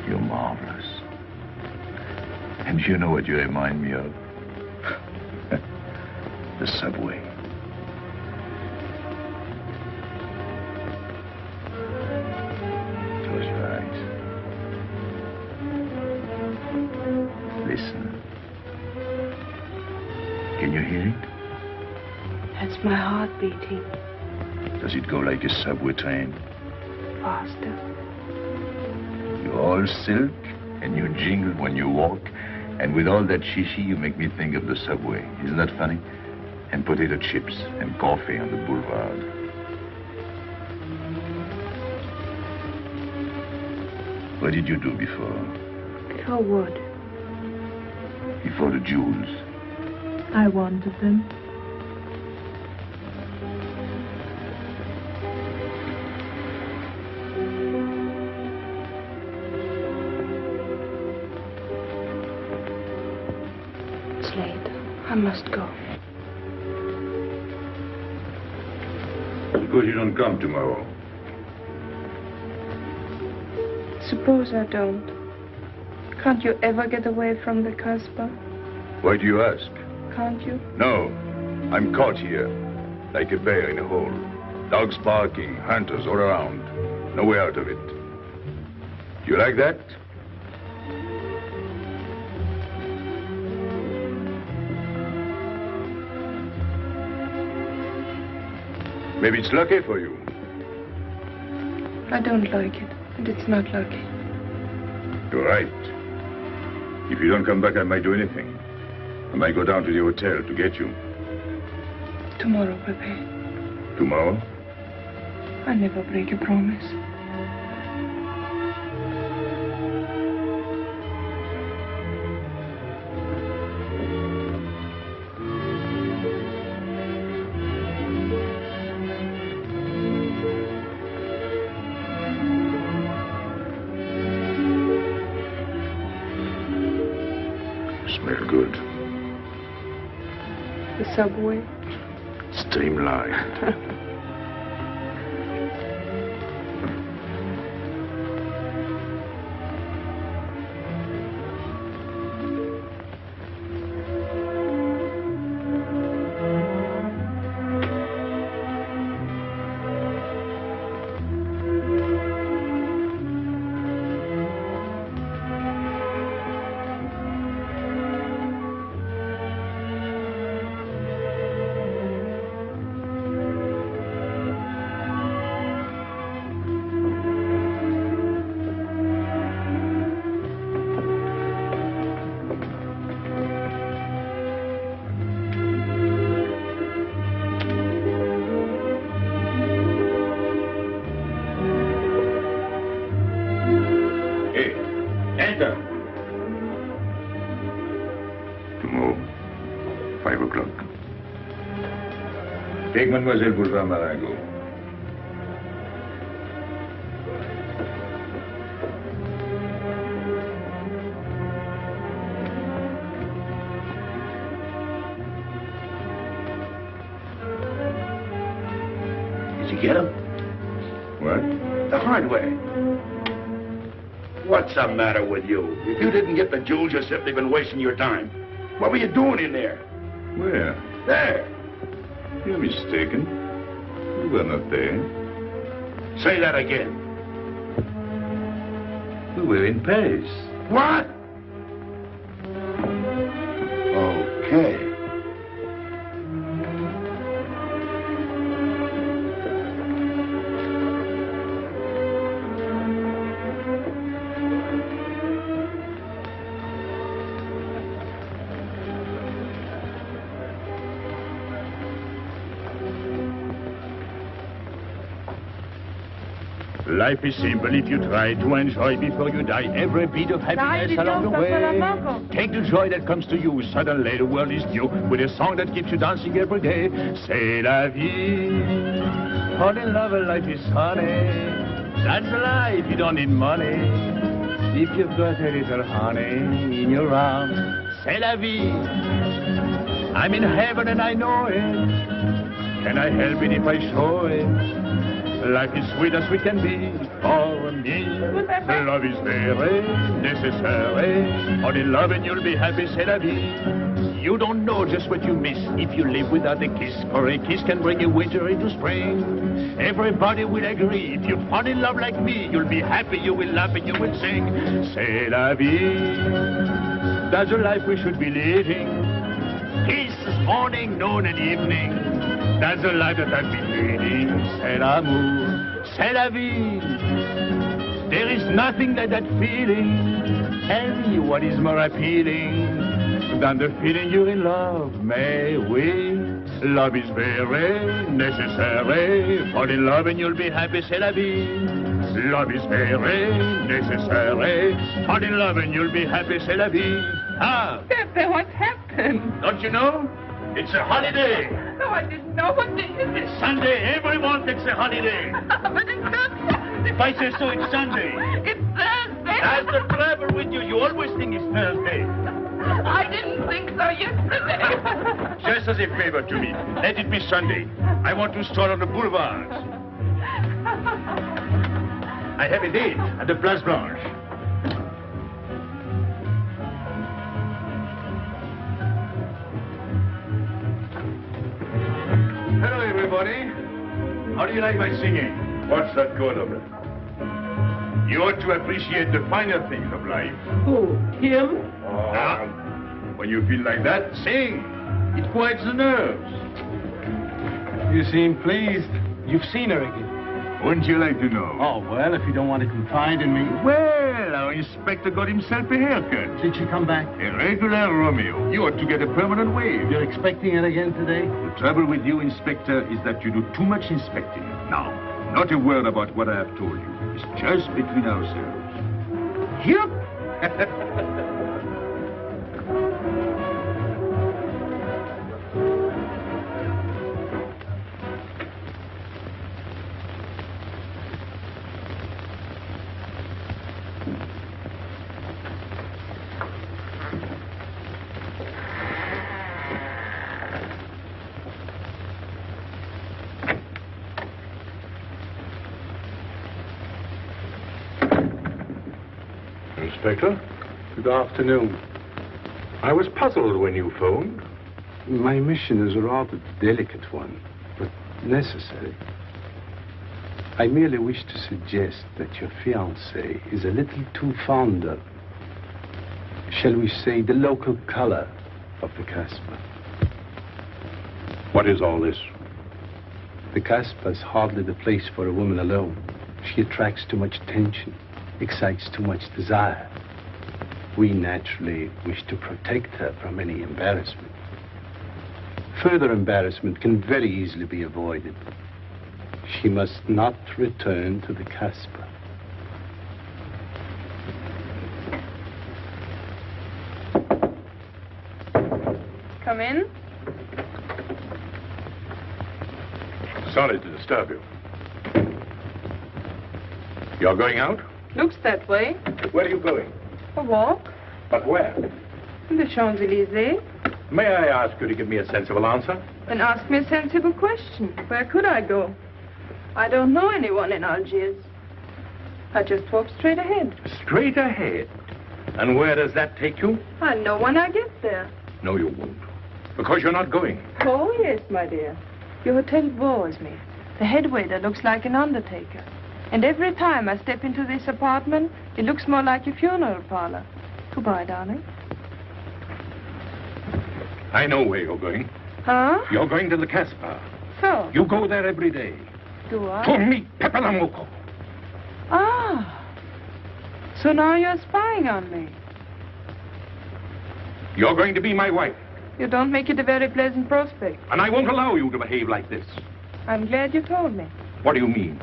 You're marvelous. And you know what you remind me of? The subway. Close your eyes. Listen. Can you hear it? That's my heart beating. Does it go like a subway train? Faster. You're all silk, and you jingle when you walk, and with all that shishi, you make me think of the subway. Isn't that funny? And potato chips and coffee on the boulevard. What did you do before? Before what? Before the jewels. I wanted them. I must go. Suppose you don't come tomorrow. Suppose I don't. Can't you ever get away from the Casbah? Why do you ask? Can't you? No. I'm caught here, like a bear in a hole. Dogs barking, hunters all around. No way out of it. Do you like that? Maybe it's lucky for you. I don't like it, and it's not lucky. You're right. If you don't come back, I might do anything. I might go down to the hotel to get you. Tomorrow, Pepe. Tomorrow? I never break a promise. Smell good. The subway. Streamlined. Take Mademoiselle Boulevard Marengo. Did you get him? What? The hardware. What's the matter with you? If you didn't get the jewels, you've simply been wasting your time. What were you doing in there? Where? There. You're mistaken. We were not there. Say that again. We were in Paris. What? Okay. Life is simple if you try to enjoy before you die every bit of happiness along the way. Take the joy that comes to you. Suddenly the world is new with a song that keeps you dancing every day. C'est la vie. Fall in love and life is honey. That's a life, you don't need money. If you've got a little honey in your arms, c'est la vie. I'm in heaven and I know it. Can I help it if I show it? Life is sweet as we can be for me. Love is very necessary. Fall in love and you'll be happy, c'est la vie. You don't know just what you miss if you live without a kiss. For a kiss can bring a winter into spring. Everybody will agree. If you fall in love like me, you'll be happy, you will laugh and you will sing. C'est la vie. That's the life we should be living. Kiss morning, noon and evening. That's the life that I've been leading. C'est l'amour, c'est la vie. There is nothing like that feeling. Tell me what is more appealing than the feeling you're in love, may we? Love is very necessary. Fall in love and you'll be happy, c'est la vie. Love is very necessary. Fall in love and you'll be happy, c'est la vie. Ah! Pepe, what happened? Don't you know? It's a holiday. No, I didn't know. What day is it? Sunday. Everyone takes a holiday. But it's not Sunday. If I say so, it's Sunday. It's Thursday. That's the trouble with you. You always think it's Thursday. I didn't think so yesterday. Just as a favor to me, let it be Sunday. I want to stroll on the boulevards. I have a date at the Place Blanche. Hello, everybody. How do you like my singing? What's that good of it? You ought to appreciate the finer things of life. Who? Him? Now, when you feel like that, sing. It quiets the nerves. You seem pleased. You've seen her again. Wouldn't you like to know? Oh, well, if you don't want to confide in me. Well, our inspector got himself a haircut. Did she come back? A regular Romeo. You ought to get a permanent wave. You're expecting it again today? The trouble with you, Inspector, is that you do too much inspecting. Now, not a word about what I have told you. It's just between ourselves. Yep. Inspector. Good afternoon. I was puzzled when you phoned. My mission is a rather delicate one, but necessary. I merely wish to suggest that your fiancé is a little too fond of, shall we say, the local color of the Casbah. What is all this? The Casbah is hardly the place for a woman alone. She attracts too much attention, excites too much desire. We naturally wish to protect her from any embarrassment. Further embarrassment can very easily be avoided. She must not return to the Casbah. Come in. Sorry to disturb you. You're going out? Looks that way. Where are you going? A walk. But where? In the Champs-Élysées. May I ask you to give me a sensible answer? Then ask me a sensible question. Where could I go? I don't know anyone in Algiers. I just walk straight ahead. Straight ahead? And where does that take you? I know when I get there. No, you won't. Because you're not going. Oh, yes, my dear. Your hotel bores me. The head waiter looks like an undertaker. And every time I step into this apartment, it looks more like a funeral parlor. Goodbye, darling. I know where you're going. Huh? You're going to the Casbah. So? You go there every day. Do I? To meet Pepe Lamoko. Ah. So now you're spying on me. You're going to be my wife. You don't make it a very pleasant prospect. And I won't allow you to behave like this. I'm glad you told me. What do you mean?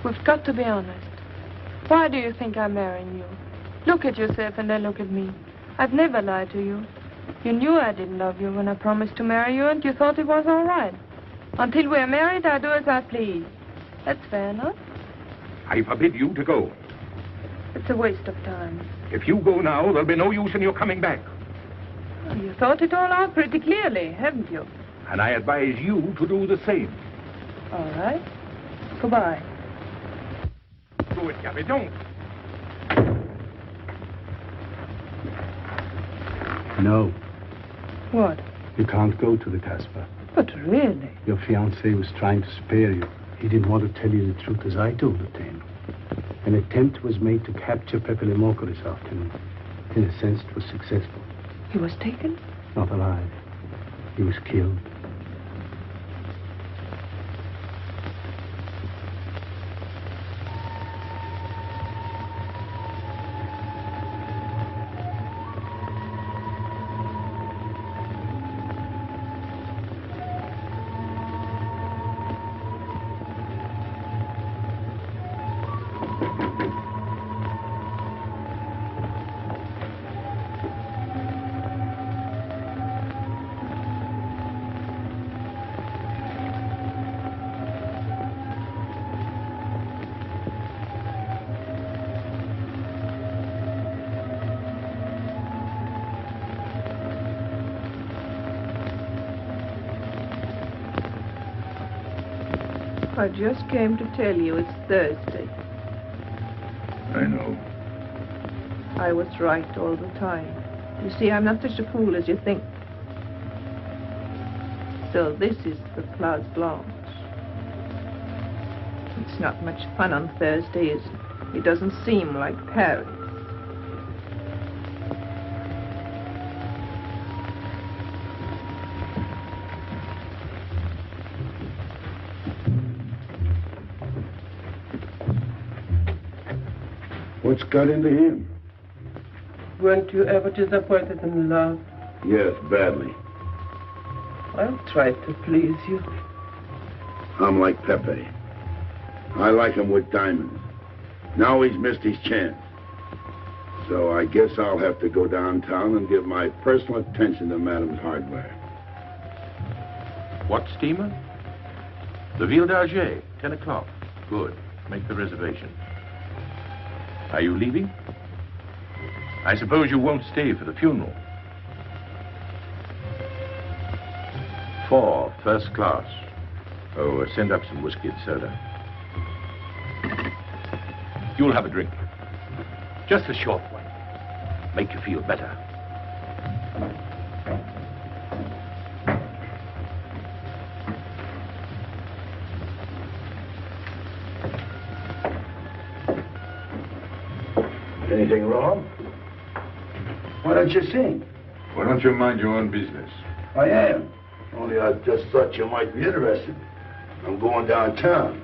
We've got to be honest. Why do you think I'm marrying you? Look at yourself and then look at me. I've never lied to you. You knew I didn't love you when I promised to marry you, and you thought it was all right. Until we're married, I do as I please. That's fair enough. I forbid you to go. It's a waste of time. If you go now, there'll be no use in your coming back. Well, you thought it all out pretty clearly, haven't you? And I advise you to do the same. All right. Goodbye. Do it, Gaby, don't. No. What? You can't go to the Casbah. But really? Your fiancé was trying to spare you. He didn't want to tell you the truth as I do, Lieutenant. An attempt was made to capture Pepe Lamoko this afternoon. In a sense, it was successful. He was taken? Not alive. He was killed. I just came to tell you it's Thursday. I know. I was right all the time. You see, I'm not such a fool as you think. So this is the Place Blanche. It's not much fun on Thursday, is it? It doesn't seem like Paris. What's got into him? Weren't you ever disappointed in love? Yes, badly. I'll try to please you. I'm like Pepe. I like him with diamonds. Now he's missed his chance. So I guess I'll have to go downtown and give my personal attention to Madame's hardware. What steamer? The Ville d'Alger, 10 o'clock. Good. Make the reservation. Are you leaving? I suppose you won't stay for the funeral. 4, first class. Oh, send up some whiskey and soda. You'll have a drink. Just a short one. Make you feel better. Anything wrong? Why don't you sing? Why don't you mind your own business? I am. Only I just thought you might be interested. I'm going downtown.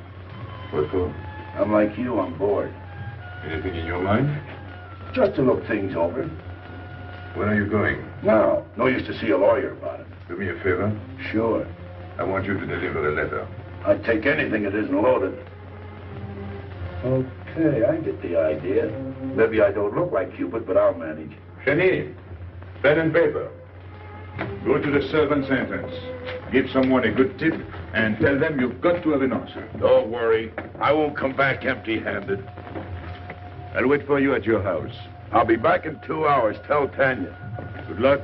What for? I'm like you, I'm bored. Anything in your mind? Just to look things over. When are you going? No use to see a lawyer about it. Do me a favor. Sure. I want you to deliver a letter. I'd take anything that isn't loaded. Okay, I get the idea. Maybe I don't look like Cupid, but I'll manage. Hedy, pen and paper. Go to the servant's entrance. Give someone a good tip and tell them you've got to have an answer. Don't worry. I won't come back empty-handed. I'll wait for you at your house. I'll be back in 2 hours. Tell Tanya. Good luck.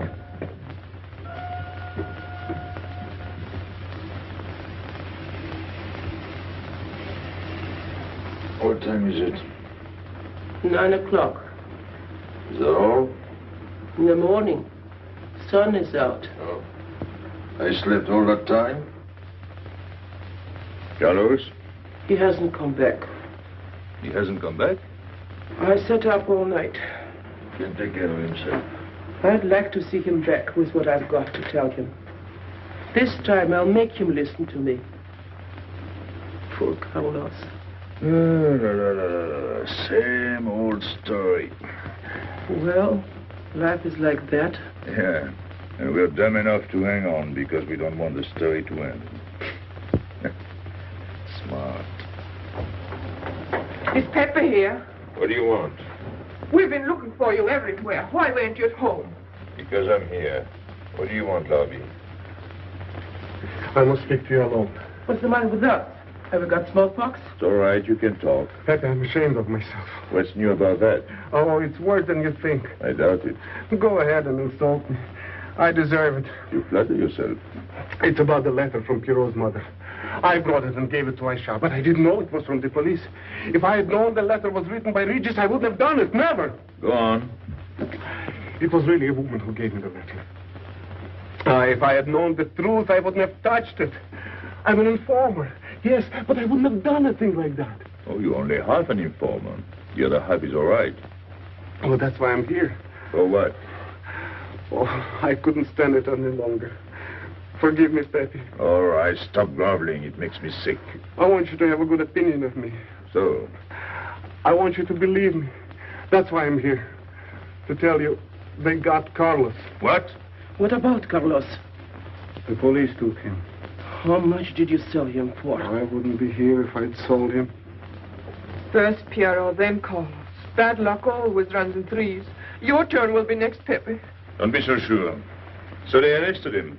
What time is it? 9 o'clock. Is that all? In the morning. Sun is out. Oh. I slept all that time? Carlos? He hasn't come back. He hasn't come back? I sat up all night. Can't take care of himself. I'd like to see him back with what I've got to tell him. This time I'll make him listen to me. Poor Carlos. Same old story. Well, life is like that. Yeah, and we're dumb enough to hang on because we don't want the story to end. Smart. Is Pepper here? What do you want? We've been looking for you everywhere. Why weren't you at home? Because I'm here. What do you want, Gaby? I must speak to you alone. What's the matter with us? Have we got smallpox? It's all right, you can talk. Pepe, I'm ashamed of myself. What's new about that? Oh, it's worse than you think. I doubt it. Go ahead and insult me. I deserve it. You flatter yourself. It's about the letter from Pierrot's mother. I brought it and gave it to Aisha, but I didn't know it was from the police. If I had known the letter was written by Regis, I wouldn't have done it. Never. Go on. It was really a woman who gave me the letter. If I had known the truth, I wouldn't have touched it. I'm an informer. Yes, but I wouldn't have done a thing like that. Oh, you're only half an informer. The other half is all right. Oh, that's why I'm here. For what? Oh, I couldn't stand it any longer. Forgive me, Pepe. All right, stop groveling. It makes me sick. I want you to have a good opinion of me. So? I want you to believe me. That's why I'm here. To tell you, they got Carlos. What? What about Carlos? The police took him. How much did you sell him for? I wouldn't be here if I'd sold him. First Pierrot, then Carlos. Bad luck always runs in threes. Your turn will be next, Pepe. Don't be so sure. So they arrested him.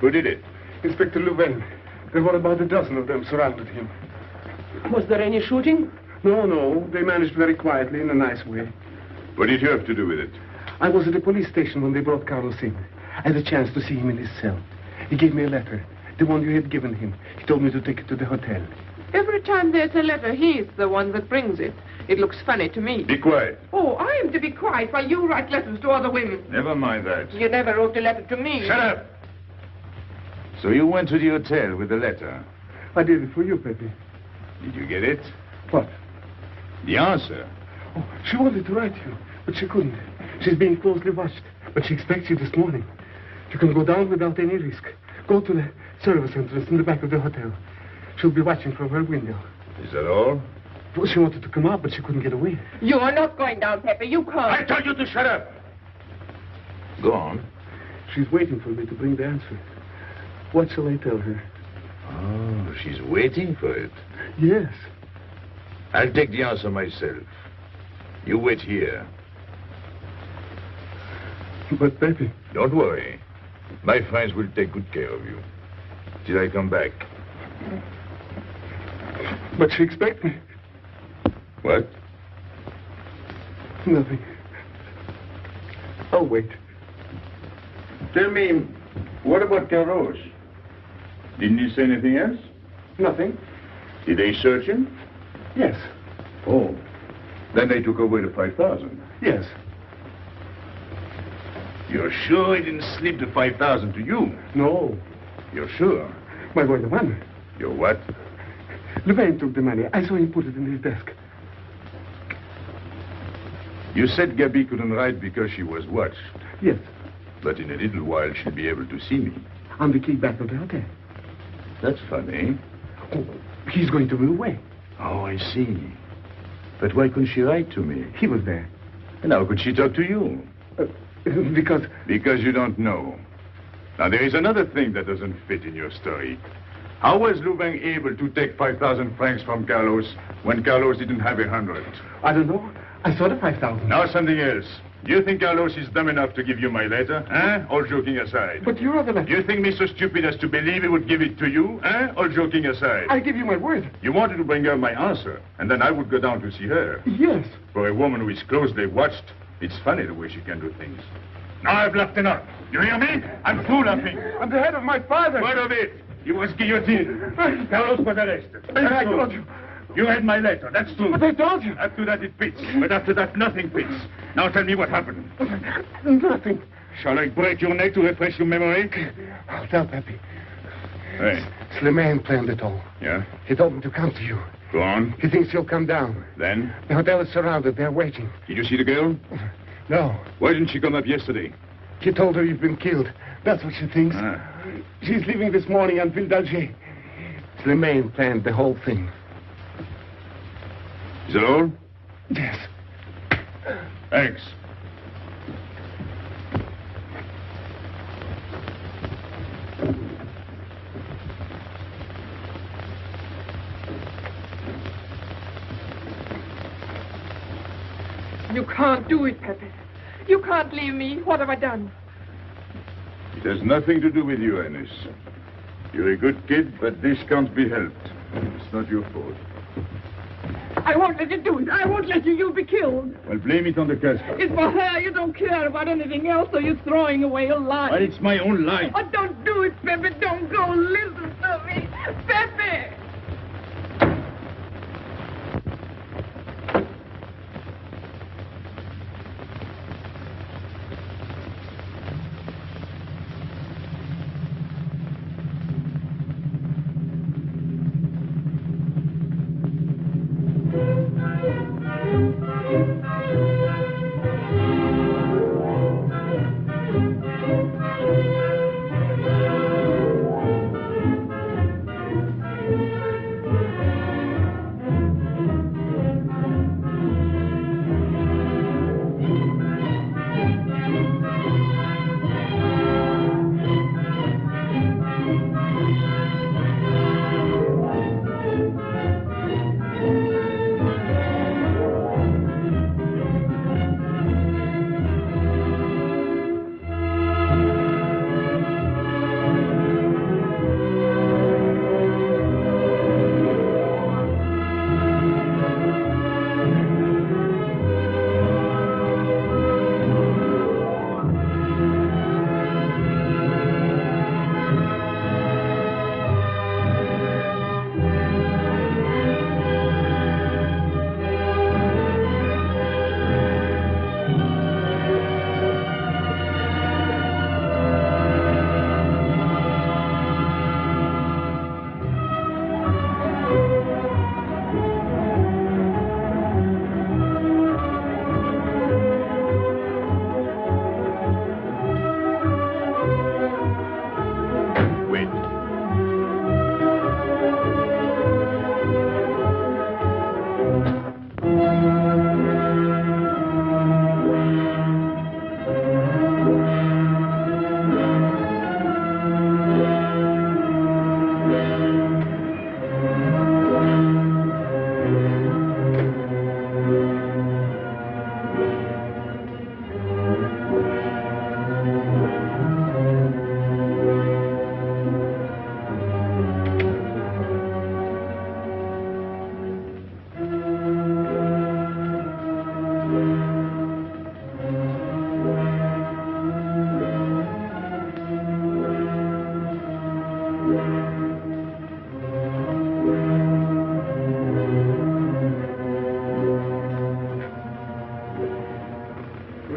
Who did it? Inspector Louvain. There were about a dozen of them surrounded him. Was there any shooting? No. They managed very quietly in a nice way. What did you have to do with it? I was at the police station when they brought Carlos in. I had a chance to see him in his cell. He gave me a letter. The one you had given him. He told me to take it to the hotel. Every time there's a letter, he's the one that brings it. It looks funny to me. Be quiet. Oh, I am to be quiet while you write letters to other women. Never mind that. You never wrote a letter to me. Shut up! So you went to the hotel with the letter? I did it for you, Pepe. Did you get it? What? The answer. Oh, she wanted to write you, but she couldn't. She's being closely watched, but she expects you this morning. You can go down without any risk. Go to the service entrance in the back of the hotel. She'll be watching from her window. Is that all? Well, she wanted to come out, but she couldn't get away. You are not going down, Pepe. You can't. I told you to shut up. Go on. She's waiting for me to bring the answer. What shall I tell her? Oh, she's waiting for it. Yes. I'll take the answer myself. You wait here. But, Pepe... Don't worry. My friends will take good care of you. Till I come back. But she expects me. What? Nothing. I'll wait. Tell me, what about Carlos? Didn't he say anything else? Nothing. Did they search him? Yes. Oh. Then they took away the 5,000. Yes. You're sure he didn't slip the 5,000 to you? No. You're sure? My boy, the money. Your what? Louvain took the money. I saw him put it in his desk. You said Gaby couldn't write because she was watched. Yes. But in a little while, she'll be able to see me. On the key back of the hotel. That's funny. Oh, he's going to be away. Oh, I see. But why couldn't she write to me? He was there. And how could she talk to you? Because... Because you don't know. Now, there is another thing that doesn't fit in your story. How was Louvain able to take 5,000 francs from Carlos when Carlos didn't have 100? I don't know. I saw the 5,000. Now something else. Do you think Carlos is dumb enough to give you my letter? All joking aside. But you are the letter. You think me so stupid as to believe he would give it to you? All joking aside. I give you my word. You wanted to bring her my answer, and then I would go down to see her. Yes. For a woman who is closely watched, it's funny the way she can do things. Now I've left enough. You hear me? I'm through laughing. I'm the head of my father. Word of it. He was guillotined. Carlos was arrested. I told you. You read my letter, that's true. But I told you. After that it fits, but after that nothing fits. Now tell me what happened. Nothing. Shall I break your neck to refresh your memory? I'll tell Pepe. Hey. Slimane planned it all. Yeah? He told me to come to you. Go on. He thinks you'll come down. Then? The hotel is surrounded. They're waiting. Did you see the girl? No. Why didn't she come up yesterday? He told her you've been killed. That's what she thinks. She's leaving this morning on Ville d'Alger. Slimane planned the whole thing. Is that all? Yes. Thanks. You can't do it, Pepe. You can't leave me. What have I done? It has nothing to do with you, Ernest. You're a good kid, but this can't be helped. It's not your fault. I won't let you do it. I won't let you. You'll be killed. Well, blame it on the Casbah. It's for her. You don't care about anything else, so you're throwing away your life. But it's my own life. Oh, don't do it, Pepe. Don't go. Listen to me. Pepe!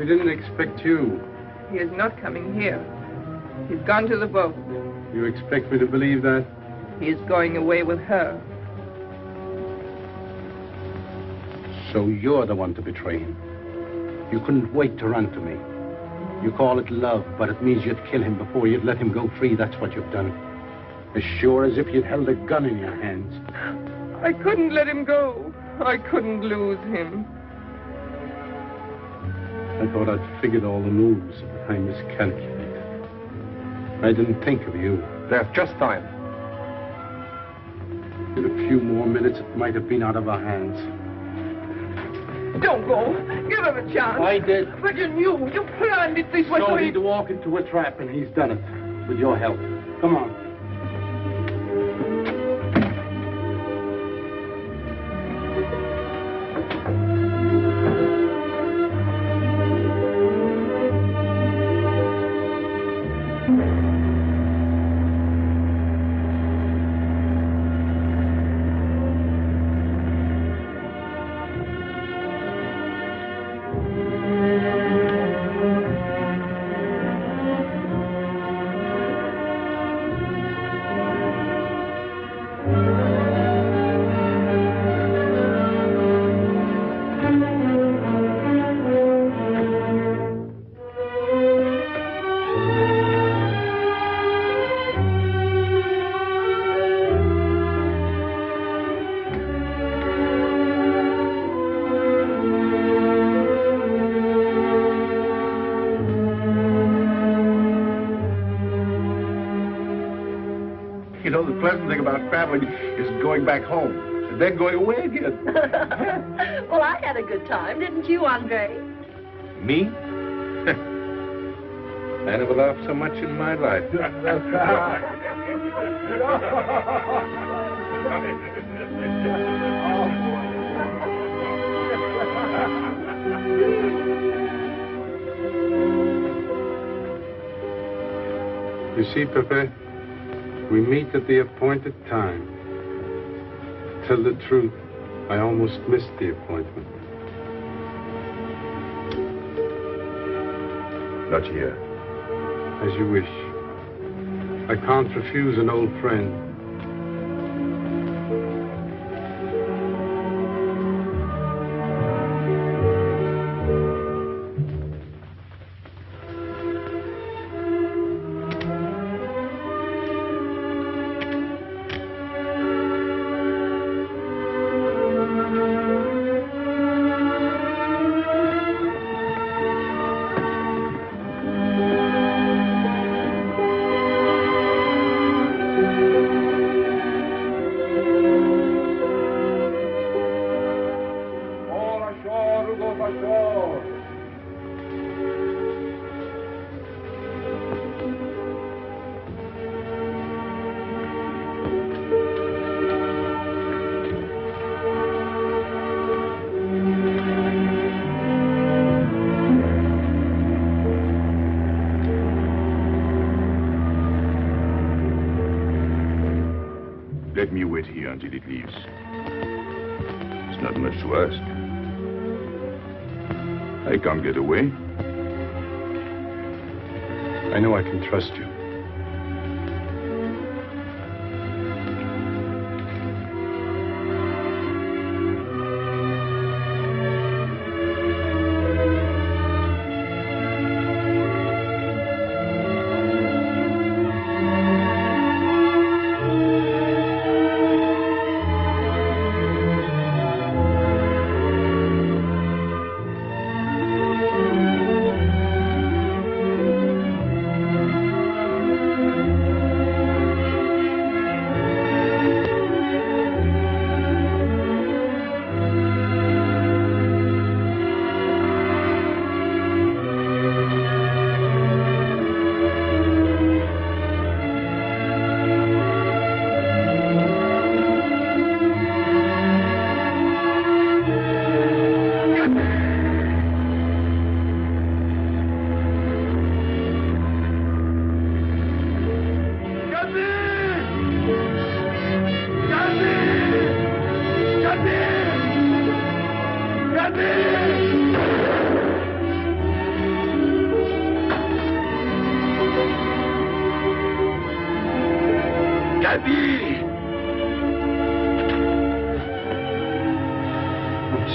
We didn't expect you. He is not coming here. He's gone to the boat. You expect me to believe that? He is going away with her. So you're the one to betray him. You couldn't wait to run to me. You call it love, but it means you'd kill him before you'd let him go free. That's what you've done. As sure as if you'd held a gun in your hands. I couldn't let him go. I couldn't lose him. I thought I'd figured all the moves, but I miscalculated. I didn't think of you. There's just time. In a few more minutes, it might have been out of our hands. Don't go. Give him a chance. I did. But you knew. You planned it this way. So he'd walk into a trap, and he's done it. With your help. Come on. The pleasant thing about traveling is going back home and then going away again. Well, I had a good time, didn't you, Andre? Me? I never laughed so much in my life. You see, Pepe? We meet at the appointed time. To tell the truth, I almost missed the appointment. Not here. As you wish. I can't refuse an old friend. Let me wait here until it leaves. It's not much to ask. I can't get away. I know I can trust you. I'm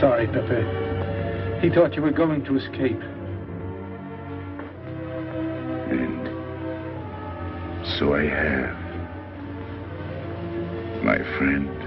sorry, Pepe. He thought you were going to escape. And so I have, my friend.